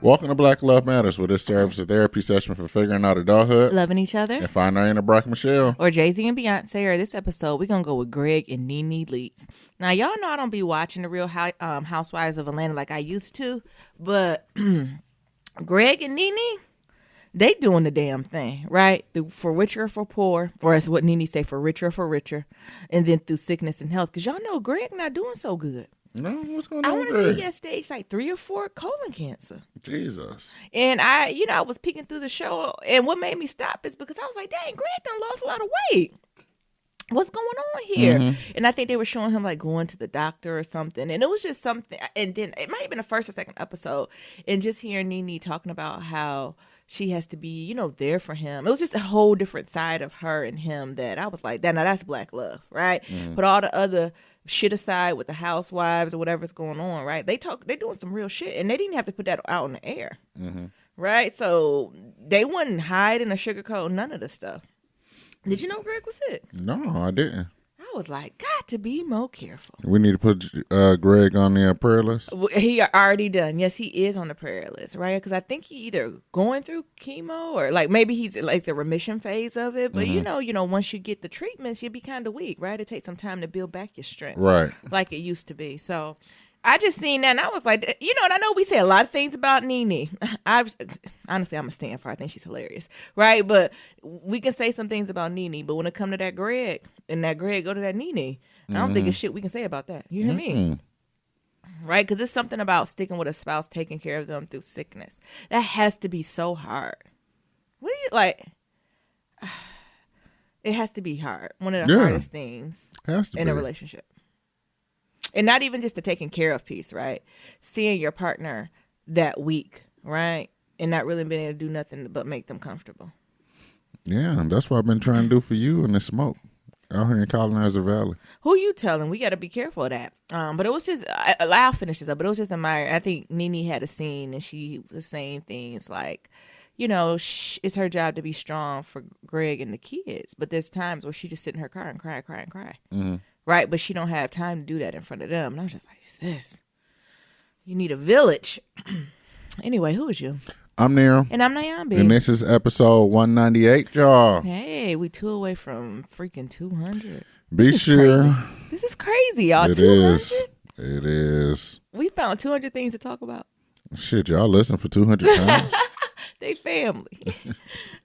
Welcome to Black Love Matters, where this serves as a therapy session for figuring out adulthood, loving each other, and finding our inner Brock Michelle. Or Jay-Z and Beyonce. Or this episode, we're going to go with Greg and Nene Leakes. Now, y'all know I don't be watching the Real Housewives of Atlanta like I used to, but Greg and Nene, they doing the damn thing, right? For richer or for poor, or as what Nene say, for richer or for richer, and then through sickness and health. Because y'all know Greg not doing so good. No, what's going on? I want to say he had stage like 3 or 4 colon cancer. Jesus. And I was peeking through the show, and what made me stop is because I was like, dang, Greg done lost a lot of weight. What's going on here? Mm-hmm. And I think they were showing him like going to the doctor or something. And it was just something. And then it might have been the first or second episode. And just hearing Nene talking about how she has to be, there for him. It was just a whole different side of her and him that I was like, now that's black love, right? Mm-hmm. But all the other shit aside with the housewives or whatever's going on, right? They're doing some real shit, and they didn't have to put that out in the air, mm-hmm. right? So they wouldn't hide and sugarcoat none of the stuff. Did you know Greg was sick? No, I didn't. I was like, got to be more careful. We need to put Greg on the prayer list. He already done. Yes, he is on the prayer list, right? Because I think he either going through chemo or like maybe he's like the remission phase of it. But mm-hmm. Once you get the treatments, you'll be kind of weak, right? It takes some time to build back your strength, right? Like it used to be. So I just seen that and I was like, and I know we say a lot of things about Nene. Honestly, I'm a stand for her. I think she's hilarious, right? But we can say some things about Nene, but when it come to that Greg and that Greg go to that Nene, mm-hmm. I don't think it's shit we can say about that. You hear mm-hmm. me? Right? Because it's something about sticking with a spouse, taking care of them through sickness. That has to be so hard. What do you like? It has to be hard. One of the hardest things in a relationship. And not even just the taking care of piece, right? Seeing your partner that weak, right? And not really being able to do nothing but make them comfortable. Yeah, and that's what I've been trying to do for you in the smoke out here in Colonizer Valley. Who you telling? We got to be careful of that. But it was just, I'll finish this up, but it was just I think Nene had a scene and she was saying things like, it's her job to be strong for Greg and the kids. But there's times where she just sit in her car and cry. Mm-hmm. Right, but she don't have time to do that in front of them. And I was just like, sis, you need a village. Anyway, who is you? I'm Nero. And I'm Nyambi. And this is episode 198, y'all. Hey, we 2 away from freaking 200. Be sure. This is crazy, y'all. It 200? It is. We found 200 things to talk about. Shit, y'all listen for 200 times. They family.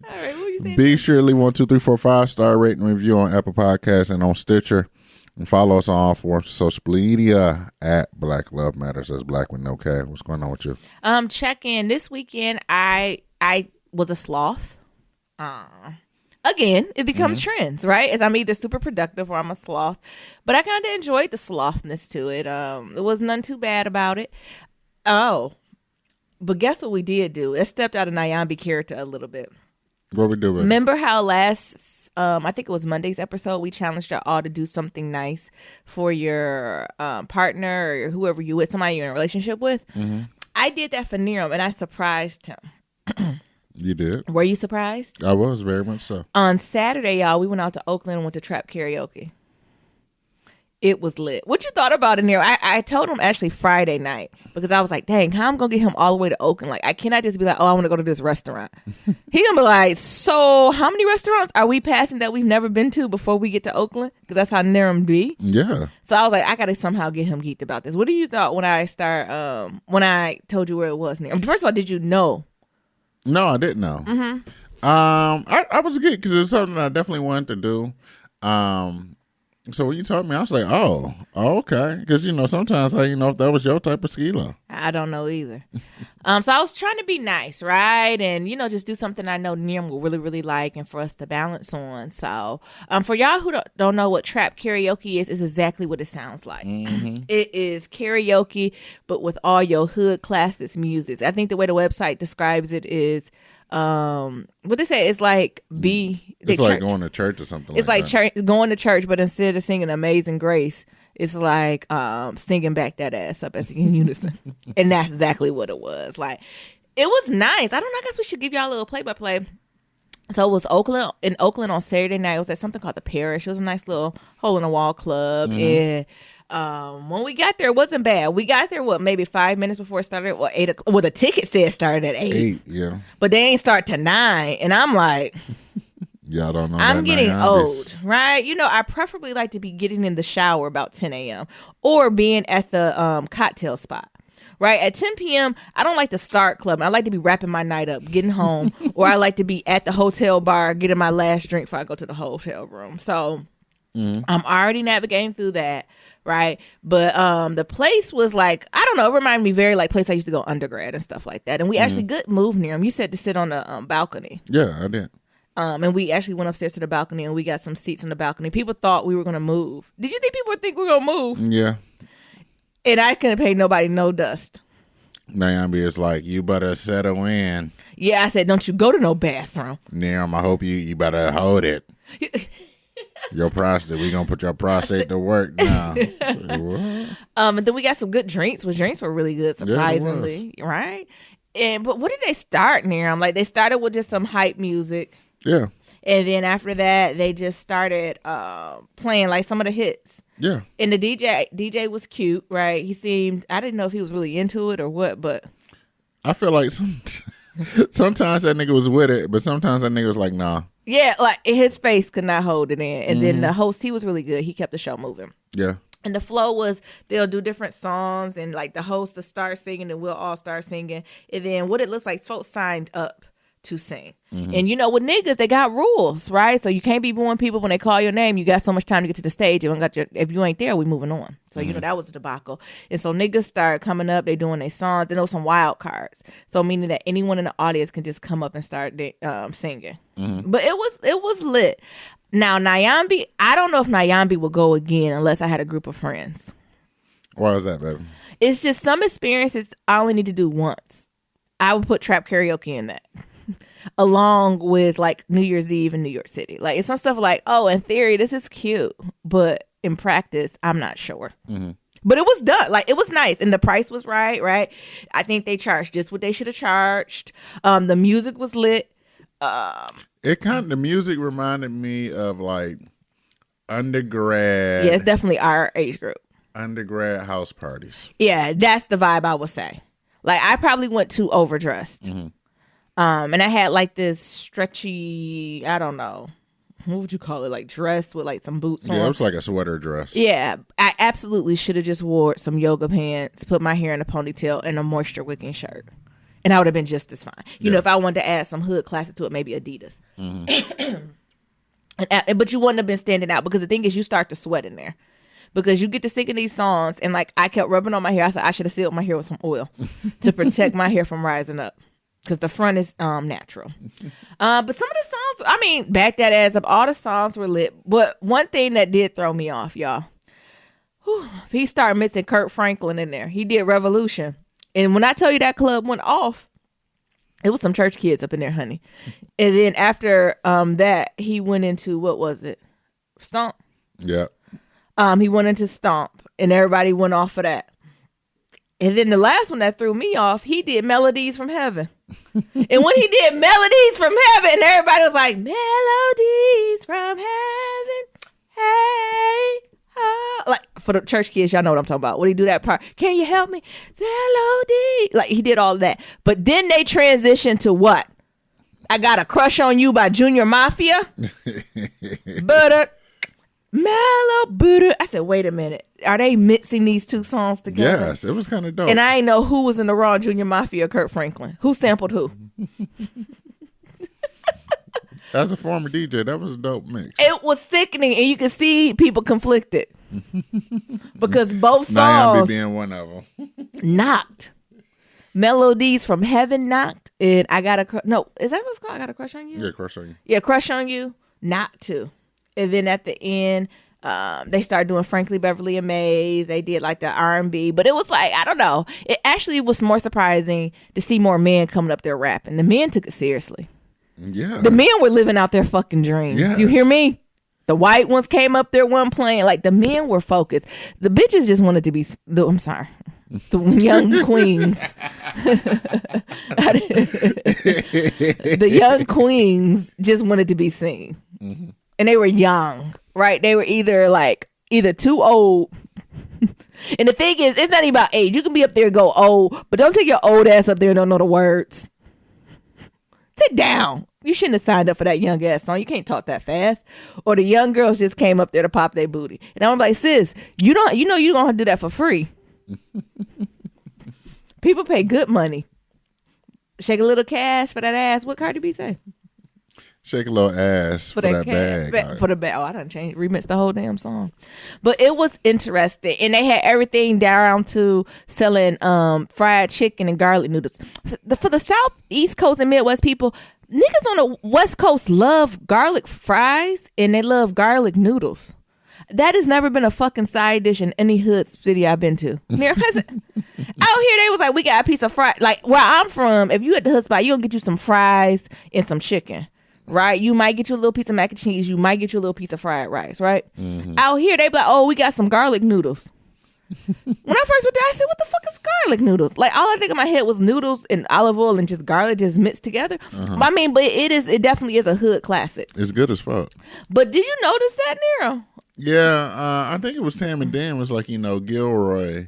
All right, what you saying? Be sure to leave 1, 2, 3, 4, 5-star rating and review on Apple Podcasts and on Stitcher. And follow us on all forms of social media at Black Love Matters. That's Black with no K. What's going on with you? Check in. This weekend, I was a sloth. Again, it becomes mm-hmm. trends, right? As I'm either super productive or I'm a sloth. But I kind of enjoyed the slothness to it. It was none too bad about it. Oh, but guess what we did do? It stepped out of Nyambi character a little bit. What we do? Remember how last, I think it was Monday's episode, we challenged y'all all to do something nice for your partner or whoever you with, somebody you're in a relationship with. Mm-hmm. I did that for Nero and I surprised him. You did? Were you surprised? I was, very much so. On Saturday, y'all, we went out to Oakland and went to trap karaoke. It was lit. What you thought about it, Nero? I told him actually Friday night because I was like, dang, how I'm going to get him all the way to Oakland? Like, I cannot just be like, oh, I want to go to this restaurant. He going to be like, so how many restaurants are we passing that we've never been to before we get to Oakland? Because that's how Nero be. Yeah. So I was like, I got to somehow get him geeked about this. What do you thought when I told you where it was, Nero? First of all, did you know? No, I didn't know. Mm-hmm. I was geeked because it's something I definitely wanted to do. So when you told me, I was like, oh, okay. Because, sometimes how you know if that was your type of skilo? I don't know either. So I was trying to be nice, right? And, just do something I know Niam will really, really like and for us to balance on. So for y'all who don't know what trap karaoke is exactly what it sounds like. Mm-hmm. It is karaoke, but with all your hood classics music. I think the way the website describes it is, what they say is like it's like going to church or something. It's like going to church, but instead of singing Amazing Grace, it's like singing back that ass up as in unison. And that's exactly what it was. Like, it was nice. I guess we should give y'all a little play-by-play. So it was in Oakland on Saturday night. It was at something called the Parish. It was a nice little hole-in-the-wall club. Mm-hmm. When we got there, it wasn't bad. We got there, maybe 5 minutes before it started, or 8 o'clock. Well, the ticket said started at 8. 8, yeah. But they ain't start to 9. And I'm like, yeah, I don't know. I'm getting old, right? I preferably like to be getting in the shower about 10 a.m. or being at the cocktail spot. Right at 10 p.m., I don't like to start clubbing. I like to be wrapping my night up, getting home, or I like to be at the hotel bar, getting my last drink before I go to the hotel room. So I'm already navigating through that, right? But the place was like, I don't know, it reminded me very like place I used to go undergrad and stuff like that. And we actually good move near them. You said to sit on the balcony. Yeah, I did. And we actually went upstairs to the balcony and we got some seats on the balcony. People thought we were going to move. Did you think people would think we were going to move? Yeah. And I couldn't pay nobody no dust. Naomi is like, you better settle in. Yeah, I said, don't you go to no bathroom. Naomi, I hope you better hold it. Your prostate, we gonna put your prostate to work now. And then we got some good drinks. Well, drinks were really good, surprisingly, right? But what did they start near? I'm like, they started with just some hype music. Yeah. And then after that, they just started playing like some of the hits. Yeah. And the DJ was cute, right? He seemed, I didn't know if he was really into it or what, but I feel like sometimes that nigga was with it, but sometimes that nigga was like, nah. Yeah, like his face could not hold it in. And then the host, he was really good. He kept the show moving. Yeah. And the flow was they'll do different songs and like the host will start singing and we'll all start singing. And then what it looks like, folks signed up to sing. And with niggas, they got rules, right? So you can't be booing people when they call your name. You got so much time to get to the stage. If you ain't there, we moving on. So that was a debacle. And so niggas started coming up. They doing their songs. Then there was some wild cards. So meaning that anyone in the audience can just come up and start singing. But it was lit. Now Nyambi, I don't know if Nyambi will go again unless I had a group of friends. Why is that, baby? It's just some experiences I only need to do once. I would put trap karaoke in that. Along with like New Year's Eve in New York City. Like it's some stuff like, oh, in theory, this is cute. But in practice, I'm not sure. But it was done. Like it was nice. And the price was right? I think they charged just what they should have charged. The music was lit. The music reminded me of like undergrad. Yeah, it's definitely our age group. Undergrad house parties. Yeah, that's the vibe I would say. Like I probably went too overdressed. And I had like this stretchy, I don't know, what would you call it? Like dress with like some boots on. Yeah, it was like a sweater dress. Yeah, I absolutely should have just wore some yoga pants, put my hair in a ponytail, and a moisture wicking shirt. And I would have been just as fine. You know, if I wanted to add some hood classic to it, maybe Adidas. But you wouldn't have been standing out because the thing is you start to sweat in there. Because you get to singing these songs and like I kept rubbing on my hair. I said I should have sealed my hair with some oil to protect my hair from rising up. Because the front is natural. But some of the songs, I mean, back that ass up. All the songs were lit. But one thing that did throw me off, y'all. He started mixing Kurt Franklin in there. He did Revolution. And when I tell you that club went off, it was some church kids up in there, honey. And then after that, he went into, what was it? Stomp? Yeah. He went into Stomp. And everybody went off for that. And then the last one that threw me off, he did Melodies from Heaven. And when he did Melodies from Heaven, everybody was like, Melodies from Heaven, hey, oh. Like, for the church kids, y'all know what I'm talking about. When he do that part, can you help me? Melody. Like, he did all that. But then they transitioned to what? I Got a Crush on You by Junior Mafia. But I said, wait a minute. Are they mixing these two songs together? Yes, it was kind of dope. And I ain't know who was in the raw Junior Mafia or Kurt Franklin. Who sampled who? As a former DJ, that was a dope mix. It was sickening, and you could see people conflicted. Because both songs being one of them. knocked. Melodies from Heaven knocked. And I Got a... No, is that what it's called? I Got a Crush on You? Yeah, Crush on You. Yeah, Crush on You knocked too. And then at the end, they started doing Frankly Beverly and Maze. They did like the R&B, but it was like, I don't know. It actually was more surprising to see more men coming up there rapping. The men took it seriously. Yeah. The men were living out their fucking dreams. Yes. You hear me? The white ones came up there, one playing. Like the men were focused. The bitches just wanted to be, I'm sorry. The young queens. The young queens just wanted to be seen. And they were young, right? They were either too old And the thing is, it's not even about age. You can be up there and go old, but don't take your old ass up there and don't know the words. Sit down. You shouldn't have signed up for that young ass song. You can't talk that fast. Or the young girls just came up there to pop their booty. And I'm like, sis, you know you don't have to do that for free. People pay good money. Shake a little cash for that ass. What Cardi B say? Shake a little ass for that bag. For the bag. Oh, I done changed, remixed the whole damn song. But it was interesting. And they had everything down to selling fried chicken and garlic noodles. For the South, East Coast, and Midwest people, niggas on the West Coast love garlic fries and they love garlic noodles. That has never been a fucking side dish in any hood city I've been to. Out here, they was like, we got a piece of fries. Like, where I'm from, if you at the hood spot, you gonna get you some fries and some chicken. Right? You might get you a little piece of mac and cheese. You might get you a little piece of fried rice, right? Mm-hmm. Out here, they be like, oh, we got some garlic noodles. When I first went there, I said, what the fuck is garlic noodles? Like, all I think in my head was noodles and olive oil and just garlic just mixed together. Uh-huh. I mean, but it definitely is a hood classic. It's good as fuck. But did you notice that, Nero? Yeah, I think it was Tam and Dan was like, Gilroy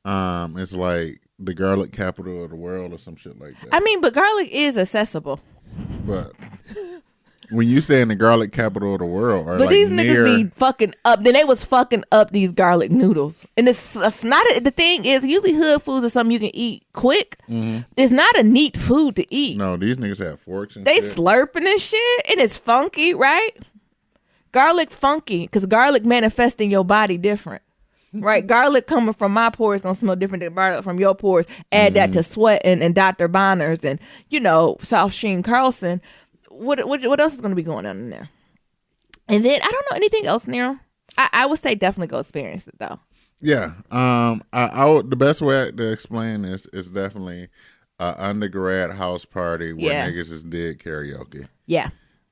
is like the garlic capital of the world or some shit like that. I mean, but garlic is accessible. But when you say in the garlic capital of the world, or but like these niggas be fucking up. Then they was fucking up these garlic noodles, and it's not. The thing is, usually hood foods are something you can eat quick. Mm-hmm. It's not a neat food to eat. No, these niggas have forks and they shit. Slurping and shit, and it's funky, right? Garlic funky, because garlic manifests in your body different. Right, garlic coming from my pores gonna smell different than garlic from your pores. Add that to Sweat and Dr. Bonner's and South Sheen Carlson. What else is gonna be going on in there? And then I don't know anything else, Nero. I would say definitely go experience it though. Yeah, I would, the best way to explain this is definitely an undergrad house party where niggas is did karaoke. Yeah.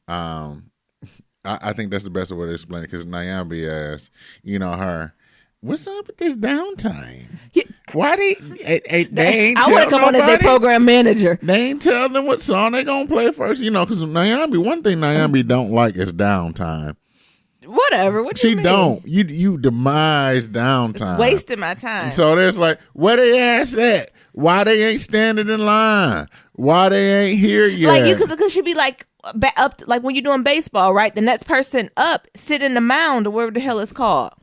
I think that's the best way to explain it because Nyambi asked, her. What's up with this downtime? Yeah. Why they ain't I want to come on as their program manager. They ain't tell them what song they gonna play first. Because Nyambi, one thing Nyambi don't like is downtime. Whatever. What you mean? She don't. You demise downtime. It's wasting my time. So there's like, where they ass at? Why they ain't standing in line? Why they ain't here yet? Like because she be like up like when you're doing baseball, right? The next person up sit in the mound or whatever the hell it's called.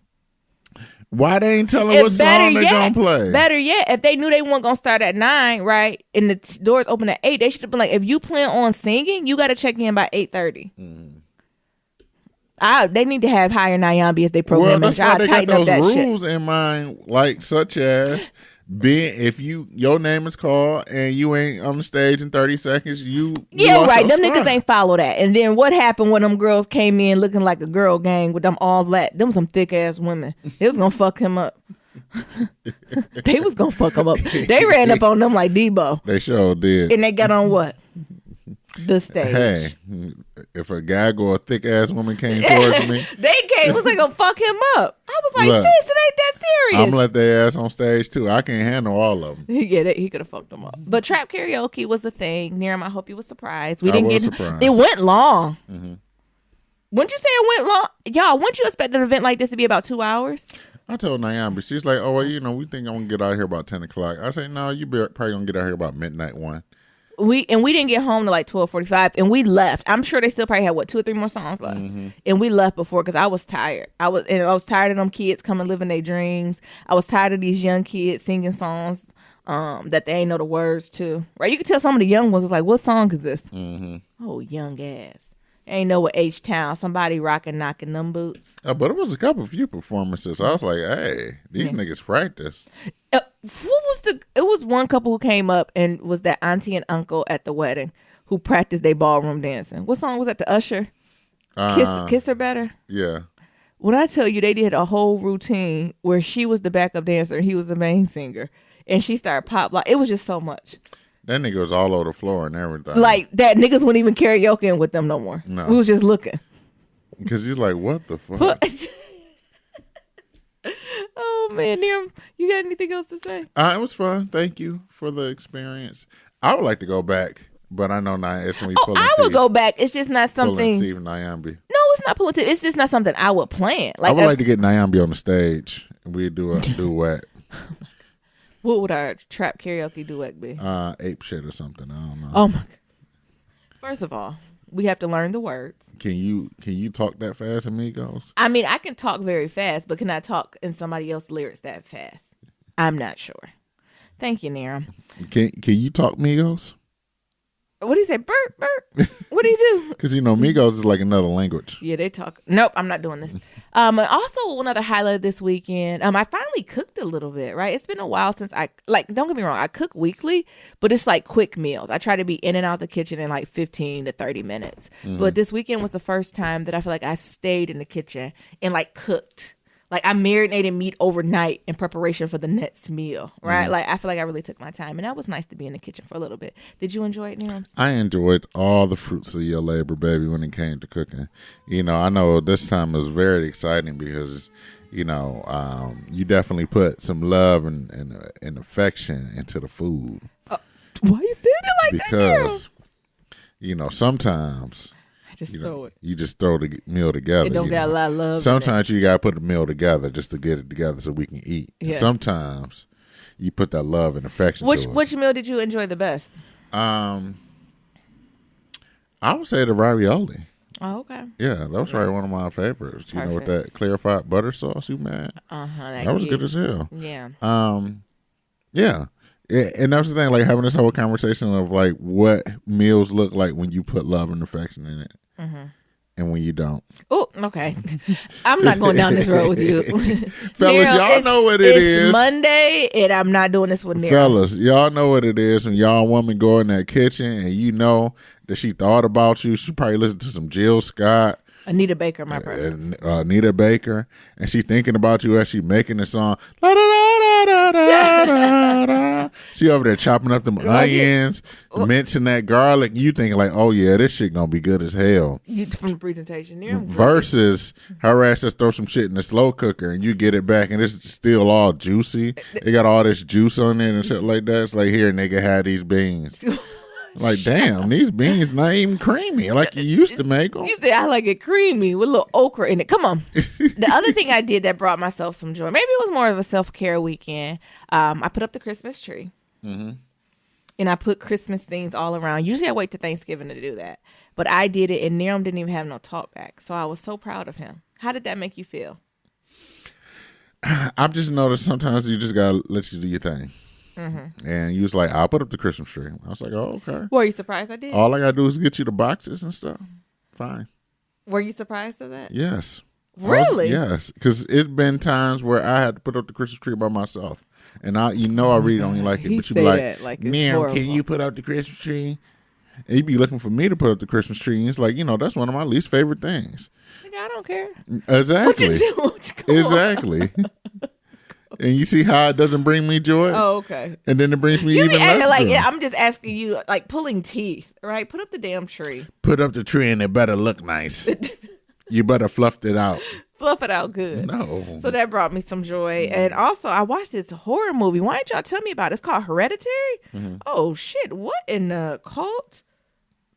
Why they ain't telling what song they gonna play? Better yet, if they knew they weren't gonna start at 9, right, and the doors open at 8, they should have been like, if you plan on singing, you got to check in by 8:30. They need to have hire Nyambi as their program manager. Well, that's why they got those rules in mind, like such as if your name is called and you ain't on the stage in 30 seconds, you right. Them niggas ain't follow that. And then what happened when them girls came in looking like a girl gang with them all black? Them some thick ass women. They was gonna fuck him up. They was gonna fuck him up. They ran up on them like Debo. They sure did. And they got on what? The stage. Hey, if a guy or a thick ass woman came towards me, was like gonna fuck him up. I was like, sis, it ain't that serious. I'm gonna let their ass on stage too. I can't handle all of them. Yeah, he could have fucked them up. But trap karaoke was a thing. Niram, I hope you was surprised. Surprised. It went long. Mm-hmm. Wouldn't you say it went long? Y'all, wouldn't you expect an event like this to be about 2 hours? I told Nyambi, she's like, oh, well, we think I'm gonna get out here about 10 o'clock. I say, no, you probably gonna get out here about midnight 1. We didn't get home to like 12:45, and we left. I'm sure they still probably had 2 or 3 more songs left, and we left before because I was tired. I was tired of them kids coming living their dreams. I was tired of these young kids singing songs that they ain't know the words to. Right? You could tell some of the young ones was like, "What song is this?" Mm-hmm. Oh, young ass. Ain't know what H-Town. Somebody knocking them boots. But it was a few performances. I was like, hey, these niggas practice. It was one couple who came up and was that auntie and uncle at the wedding who practiced their ballroom dancing. What song was that? The Usher? Kiss Her Better? Yeah. When I tell you they did a whole routine where she was the backup dancer and he was the main singer. And she started pop like it was just so much. That nigga was all over the floor and everything. Like that niggas wouldn't even karaoke with them no more. No. We was just looking. Because you're like, what the fuck? Oh man, you got anything else to say? It was fun. Thank you for the experience. I would like to go back, but I know it's when we pull. I would go back. It's just not something. Nyambi. No, it's not pulling teeth. It's just not something I would plan. Like I would like to get Nyambi on the stage We do a duet. What would our trap karaoke duet be? Ape shit or something. I don't know. Oh my God. First of all, we have to learn the words. Can you talk that fast, amigos? I mean, I can talk very fast, but can I talk in somebody else's lyrics that fast? I'm not sure. Thank you, Nira. Can you talk Migos? What do you say? Bert, Bert? What do you do? Because, Migos is like another language. Yeah, they talk. Nope, I'm not doing this. Also, another highlight this weekend, I finally cooked a little bit, right? It's been a while since don't get me wrong, I cook weekly, but it's like quick meals. I try to be in and out the kitchen in like 15 to 30 minutes. But this weekend was the first time that I feel like I stayed in the kitchen and like cooked. Like I marinated meat overnight in preparation for the next meal, right? Like I feel like I really took my time, and that was nice to be in the kitchen for a little bit. Did you enjoy it, Nirams? I enjoyed all the fruits of your labor, baby, when it came to cooking. I know this time was very exciting because, you definitely put some love and affection into the food. Why you saying it like because, sometimes... Just throw it. You just throw the meal together. It don't got a lot of love. Sometimes you gotta put the meal together just to get it together so we can eat. Yeah. And sometimes you put that love and affection. Which meal did you enjoy the best? I would say the ravioli. Oh, okay. Yeah, that was probably one of my favorites. Perfect. With that clarified butter sauce you made. That was good as hell. Yeah. Yeah. Yeah, and that's the thing, like having this whole conversation of like what meals look like when you put love and affection in it, and when you don't. Oh, okay. I'm not going down this road with you, fellas. Y'all know what it is. It's Monday, and I'm not doing this with Nero. Fellas, y'all know what it is when y'all woman go in that kitchen and you know that she thought about you. She probably listened to some Jill Scott. Anita Baker, my brother. Anita Baker, and she thinking about you as she making the song. La, da, da, da, da, da, da. She over there chopping up them onions, mincing that garlic. You thinking like, oh yeah, this shit gonna be good as hell. You from the presentation, yeah. Versus her ass just throw some shit in the slow cooker and you get it back and it's still all juicy. It got all this juice on it and shit like that. It's like, here, nigga, have these beans. Like, damn, these beans not even creamy like you used to make them. You say I like it creamy with a little okra in it. Come on. The other thing I did that brought myself some joy, maybe it was more of a self-care weekend. I put up the Christmas tree. And I put Christmas things all around. Usually I wait till Thanksgiving to do that. But I did it, and Niram didn't even have no talk back. So I was so proud of him. How did that make you feel? I've just noticed sometimes you just got to let you do your thing. And you was like, I'll put up the Christmas tree. I was like, oh, okay. Were you surprised I did? All I got to do is get you the boxes and stuff. Fine. Were you surprised of that? Yes. Really? Yes. Because it's been times where I had to put up the Christmas tree by myself. And I really don't like it. But you be like Ma'am, can you put up the Christmas tree? And you be looking for me to put up the Christmas tree. And it's like, that's one of my least favorite things. Nigga, I don't care. Exactly. What you do? Exactly. And you see how it doesn't bring me joy? Oh, okay. And then it brings me even less joy. Like, I'm just asking you, like pulling teeth, right? Put up the damn tree. Put up the tree and it better look nice. You better fluff it out. Fluff it out good. No. So that brought me some joy. And also, I watched this horror movie. Why didn't y'all tell me about it? It's called Hereditary. Oh, shit. What in the cult,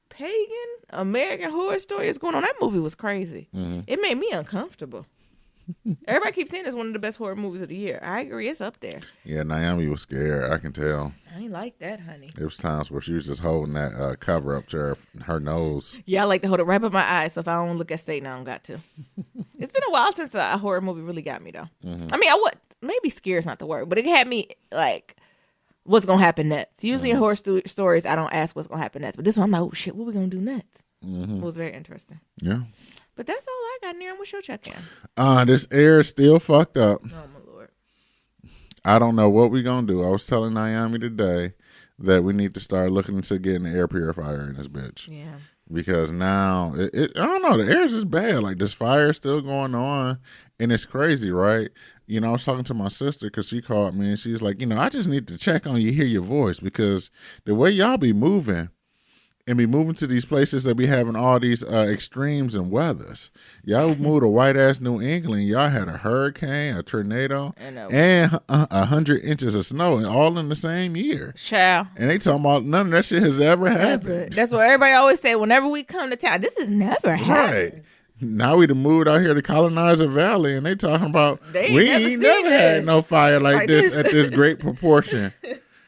pagan, American Horror Story is going on? That movie was crazy. It made me uncomfortable. Everybody keeps saying it's one of the best horror movies of the year. I agree, it's up there. Yeah, Naomi was scared. I can tell. I ain't like that, honey. There was times where she was just holding that cover up to her nose. Yeah, I like to hold it right up my eyes, so if I don't look at Satan, I don't got to. It's been a while since a horror movie really got me, though. I mean, maybe scared is not the word, but it had me like, what's gonna happen next? Usually in horror stories, I don't ask what's gonna happen next, but this one I'm like, oh shit, what we gonna do next? It was very interesting. Yeah. But that's all I got, Niram. What's your check-in? This air is still fucked up. Oh, my Lord. I don't know what we're going to do. I was telling Naomi today that we need to start looking into getting an air purifier in this bitch. Yeah. Because now, I don't know, the air is just bad. Like, this fire is still going on, and it's crazy, right? I was talking to my sister because she called me, and she's like, I just need to check on you, hear your voice, because the way y'all be moving, and be moving to these places that be having all these extremes and weathers. Y'all moved to white-ass New England. Y'all had a hurricane, a tornado, and 100 inches of snow, all in the same year. Child. And they talking about none of that shit has ever happened. That's what everybody always say whenever we come to town. This has never happened. Right. Now we done moved out here to Colonizer Valley, and they talking about we ain't never had no fire like this at this great proportion.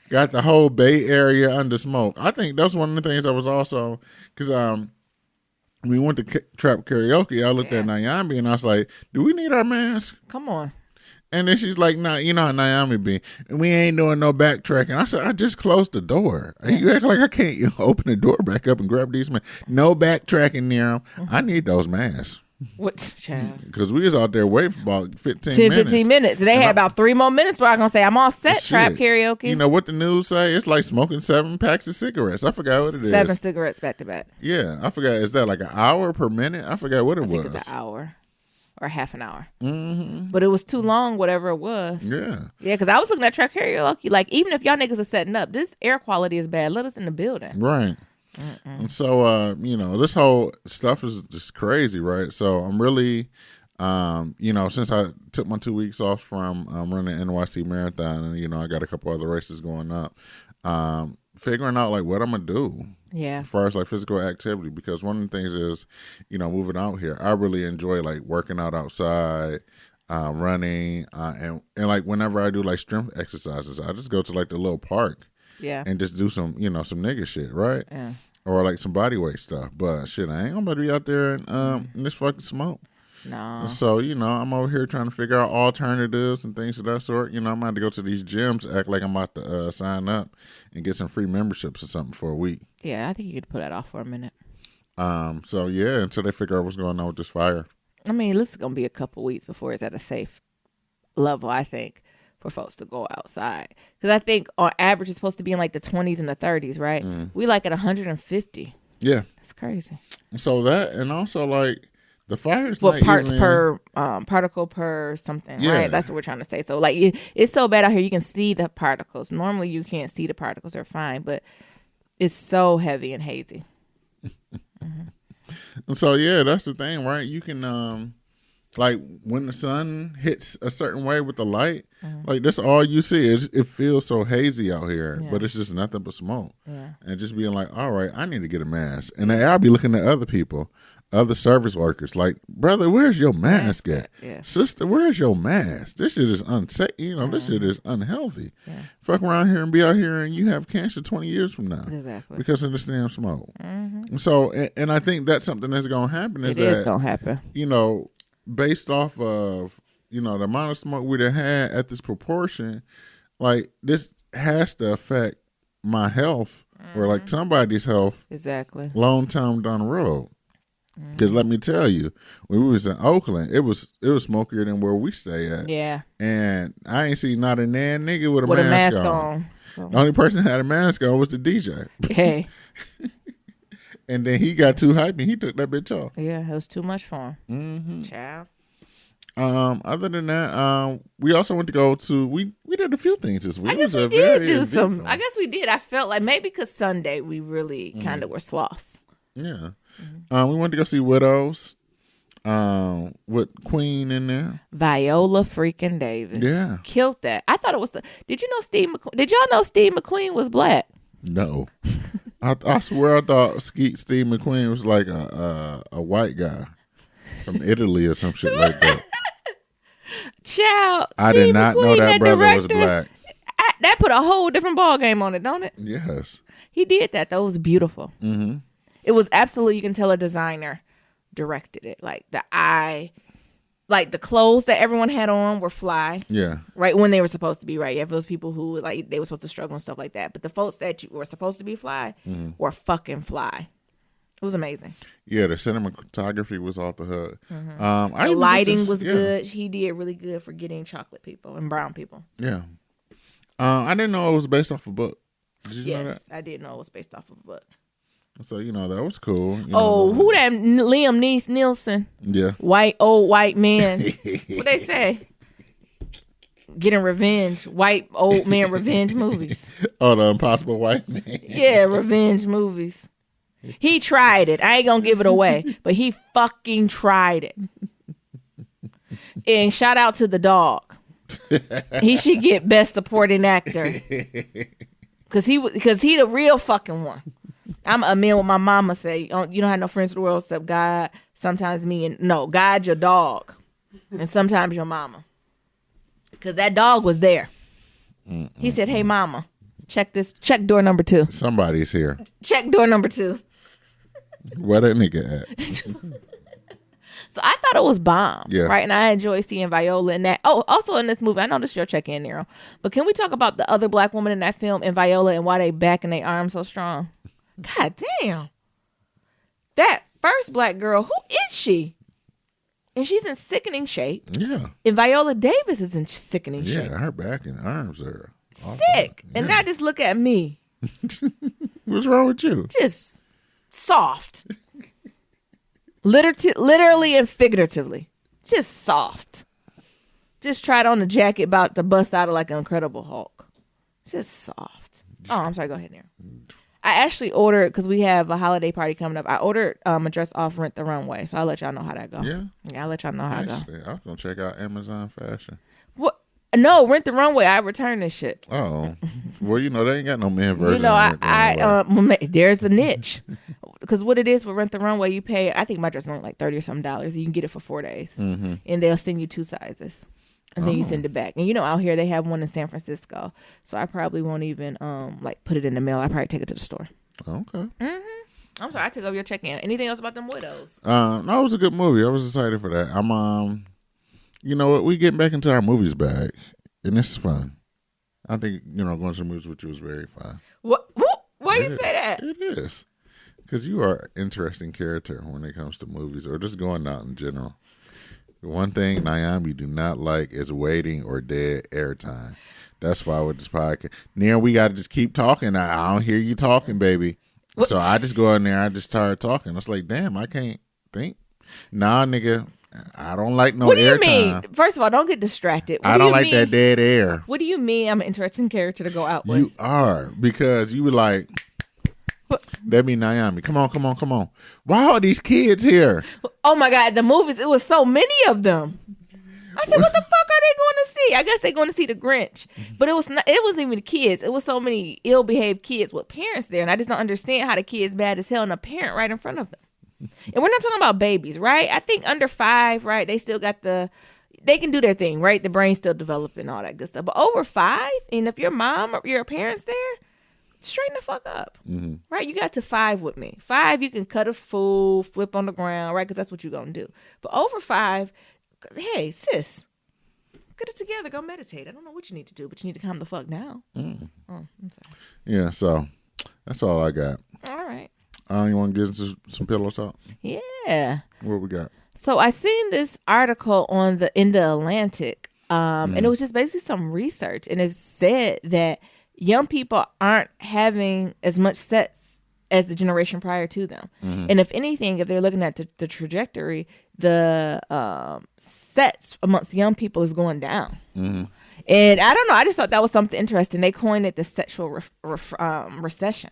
Got the whole Bay Area under smoke. I think that's one of the things that was also because we went to trap karaoke. I looked at Naomi and I was like, "Do we need our masks? Come on." And then she's like, "Nah, you know how Naomi be. And we ain't doing no backtracking." I said, "I just closed the door. You act like I can't open the door back up and grab these masks. No backtracking near them. I need those masks." What, child? Because we was out there waiting for about 15 minutes. And they had about 3 more minutes, but I was going to say, I'm all set, trap karaoke. You know what the news say? It's like smoking 7 packs of cigarettes. I forgot what it is. 7 cigarettes back to back. Yeah, I forgot. Is that like an hour per minute? I forgot what it was. I think it's an hour or half an hour. Mm-hmm. But it was too long, whatever it was. Yeah. Yeah, because I was looking at trap karaoke. Like, even if y'all niggas are setting up, this air quality is bad. Let us in the building. Right. And so, this whole stuff is just crazy, right? So I'm really, since I took my 2 weeks off from running the NYC Marathon and, I got a couple other races going up, figuring out, like, what I'm going to do. Yeah. As far as, like, physical activity. Because one of the things is, moving out here, I really enjoy, like, working out outside, running, and, like, whenever I do, like, strength exercises, I just go to, like, the little park. Yeah. And just do some, some nigga shit, right? Yeah. Or like some body weight stuff. But shit, I ain't gonna be out there in this fucking smoke. No. So, I'm over here trying to figure out alternatives and things of that sort. I'm about to go to these gyms, act like I'm about to sign up and get some free memberships or something for a week. Yeah, I think you could put that off for a minute. So yeah, until they figure out what's going on with this fire. I mean, this is gonna be a couple weeks before it's at a safe level, I think, for folks to go outside. Because I think on average it's supposed to be in like the 20s and the 30s, right? We like at 150. Yeah. That's crazy. So that, and also like the fire's well, not parts even... per particle per something, right? That's what we're trying to say. So like it's so bad out here you can see the particles. Normally you can't see the particles, they're fine, but it's so heavy and hazy. And so yeah, that's the thing, right? You can like when the sun hits a certain way with the light, like that's all you see. It feels so hazy out here, but it's just nothing but smoke. Yeah. And just being like, all right, I need to get a mask. And then I'll be looking at other people, other service workers, like, brother, where's your mask at? Yeah. Sister, where's your mask? This shit is unsafe. This shit is unhealthy. Yeah. Fuck around here and be out here and you have cancer 20 years from now. Exactly. Because of this damn smoke. Mm-hmm. So, and I think that's something that's going to happen. It is going to happen. Based off of, the amount of smoke we'd have had at this proportion, like this has to affect my health or like somebody's health. Exactly. Long term down the road. Because let me tell you, when we was in Oakland, it was smokier than where we stay at. Yeah. And I ain't seen not a nan nigga with a mask on. The only person that had a mask on was the DJ. Hey. And then he got too hyped and he took that bitch off. Yeah, it was too much for him. Mm-hmm. Child. Other than that, we also went to go to, we did a few things this week. I guess we did do some. I guess we did. I felt like maybe because Sunday we really kind of were sloths. Yeah. We went to go see Widows with Queen in there. Viola freaking Davis. Yeah. Killed that. I thought it was, did y'all know Steve McQueen was black? No. I swear I thought Steve McQueen was like a white guy from Italy or some shit like that. Child, I did not know that brother was black. That put a whole different ball game on it, don't it? Yes. He did that, though. It was beautiful. Mm-hmm. It was absolutely, you can tell a designer directed it. Like the eye, like the clothes that everyone had on were fly. Yeah. Right when they were supposed to be, right? You have those people who like they were supposed to struggle and stuff like that. But the folks that were supposed to be fly were fucking fly. It was amazing. Yeah, the cinematography was off the hook. Mm-hmm. The lighting was good. He did really good for getting chocolate people and brown people. Yeah. I didn't know it was based off a book. Did you know that? I did know it was based off of a book. So, that was cool. Who that Liam Neeson? Yeah. Old white man. What they say? Getting revenge. White old man revenge movies. Oh, the Impossible White Man. Yeah, revenge movies. He tried it. I ain't gonna give it away, but he fucking tried it. And shout out to the dog. He should get best supporting actor. Cause he the real fucking one. I'm a man. What my mama say. You don't have no friends in the world except God. Sometimes God, your dog, and sometimes your mama. Because that dog was there. He said, "Hey, mama, check this. Check door number 2. Somebody's here. Check door number 2." Where that nigga at? So I thought it was bomb, Yeah. right? And I enjoy seeing Viola in that. Oh, also in this movie, I know this is your check-in, Nero, but can we talk about the other black woman in that film and Viola and why they back and they arms so strong? God damn. That first black girl, who is she? And she's in sickening shape. Yeah. And Viola Davis is in sickening shape. Yeah, her back and arms are Sick. awesome. And now just look at me. What's wrong with you? Just soft. Literally and figuratively. Just soft. Just tried on the jacket about to bust out of like an Incredible Hulk. Just soft. Oh, I'm sorry. Go ahead, Nero. I actually ordered, because we have a holiday party coming up, I ordered a dress off Rent the Runway. So I'll let y'all know how that go. Yeah? Yeah, I'll let y'all know how it go. Actually, I was going to check out Amazon Fashion. What? No, Rent the Runway. I returned this shit. Oh. Well, they ain't got no men version. There's a niche. Because what it is with Rent the Runway, you pay, I think my dress is only like $30 or something. You can get it for 4 days. Mm-hmm. And they'll send you 2 sizes. And then you send it back. And out here they have one in San Francisco. So I probably won't even put it in the mail. I probably take it to the store. Okay. Mm-hmm. I'm sorry, I took over your check-in. Anything else about them widows? No, it was a good movie. I was excited for that. I'm you know what, we getting back into our movies bag, and it's fun. I think, going to the movies with you was very fun. What? Why do you say that? It is. Because you are an interesting character when it comes to movies, or just going out in general. The one thing, Naomi, do not like is waiting or dead airtime. That's why with this podcast, Neil, we got to just keep talking. I don't hear you talking, baby. What? So I just go in there, I just start talking. It's like, damn, I can't think. Nah, nigga, I don't like no airtime. What do you mean? First of all, don't get distracted. I don't like that dead air. What do you mean I'm an interesting character to go out with? You are, because you were like, that be Naomi. Come on. Why are these kids here? Oh my God, the movies, it was so many of them. I said, what the fuck are they going to see? I guess they're going to see The Grinch. But it wasn't even the kids. It was so many ill-behaved kids with parents there. And I just don't understand how the kid's bad as hell and a parent right in front of them. And we're not talking about babies, right? I think under 5, right, they still got they can do their thing, right? The brain's still developing, all that good stuff. But over 5, and if your mom or your parents there, straighten the fuck up, right? You got to 5 with me. 5, you can cut a fool, flip on the ground, right? Because that's what you're going to do. But over 5, hey, sis, get it together. Go meditate. I don't know what you need to do, but you need to calm the fuck down. Oh, I'm sorry. Yeah, so that's all I got. All right. You want to get into some pillow talk? Yeah. What we got? So I seen this article in the Atlantic, and it was just basically some research, and it said that young people aren't having as much sex as the generation prior to them. And if anything, if they're looking at the trajectory, the sex amongst young people is going down. And I don't know, I just thought that was something interesting. They coined it the sexual recession.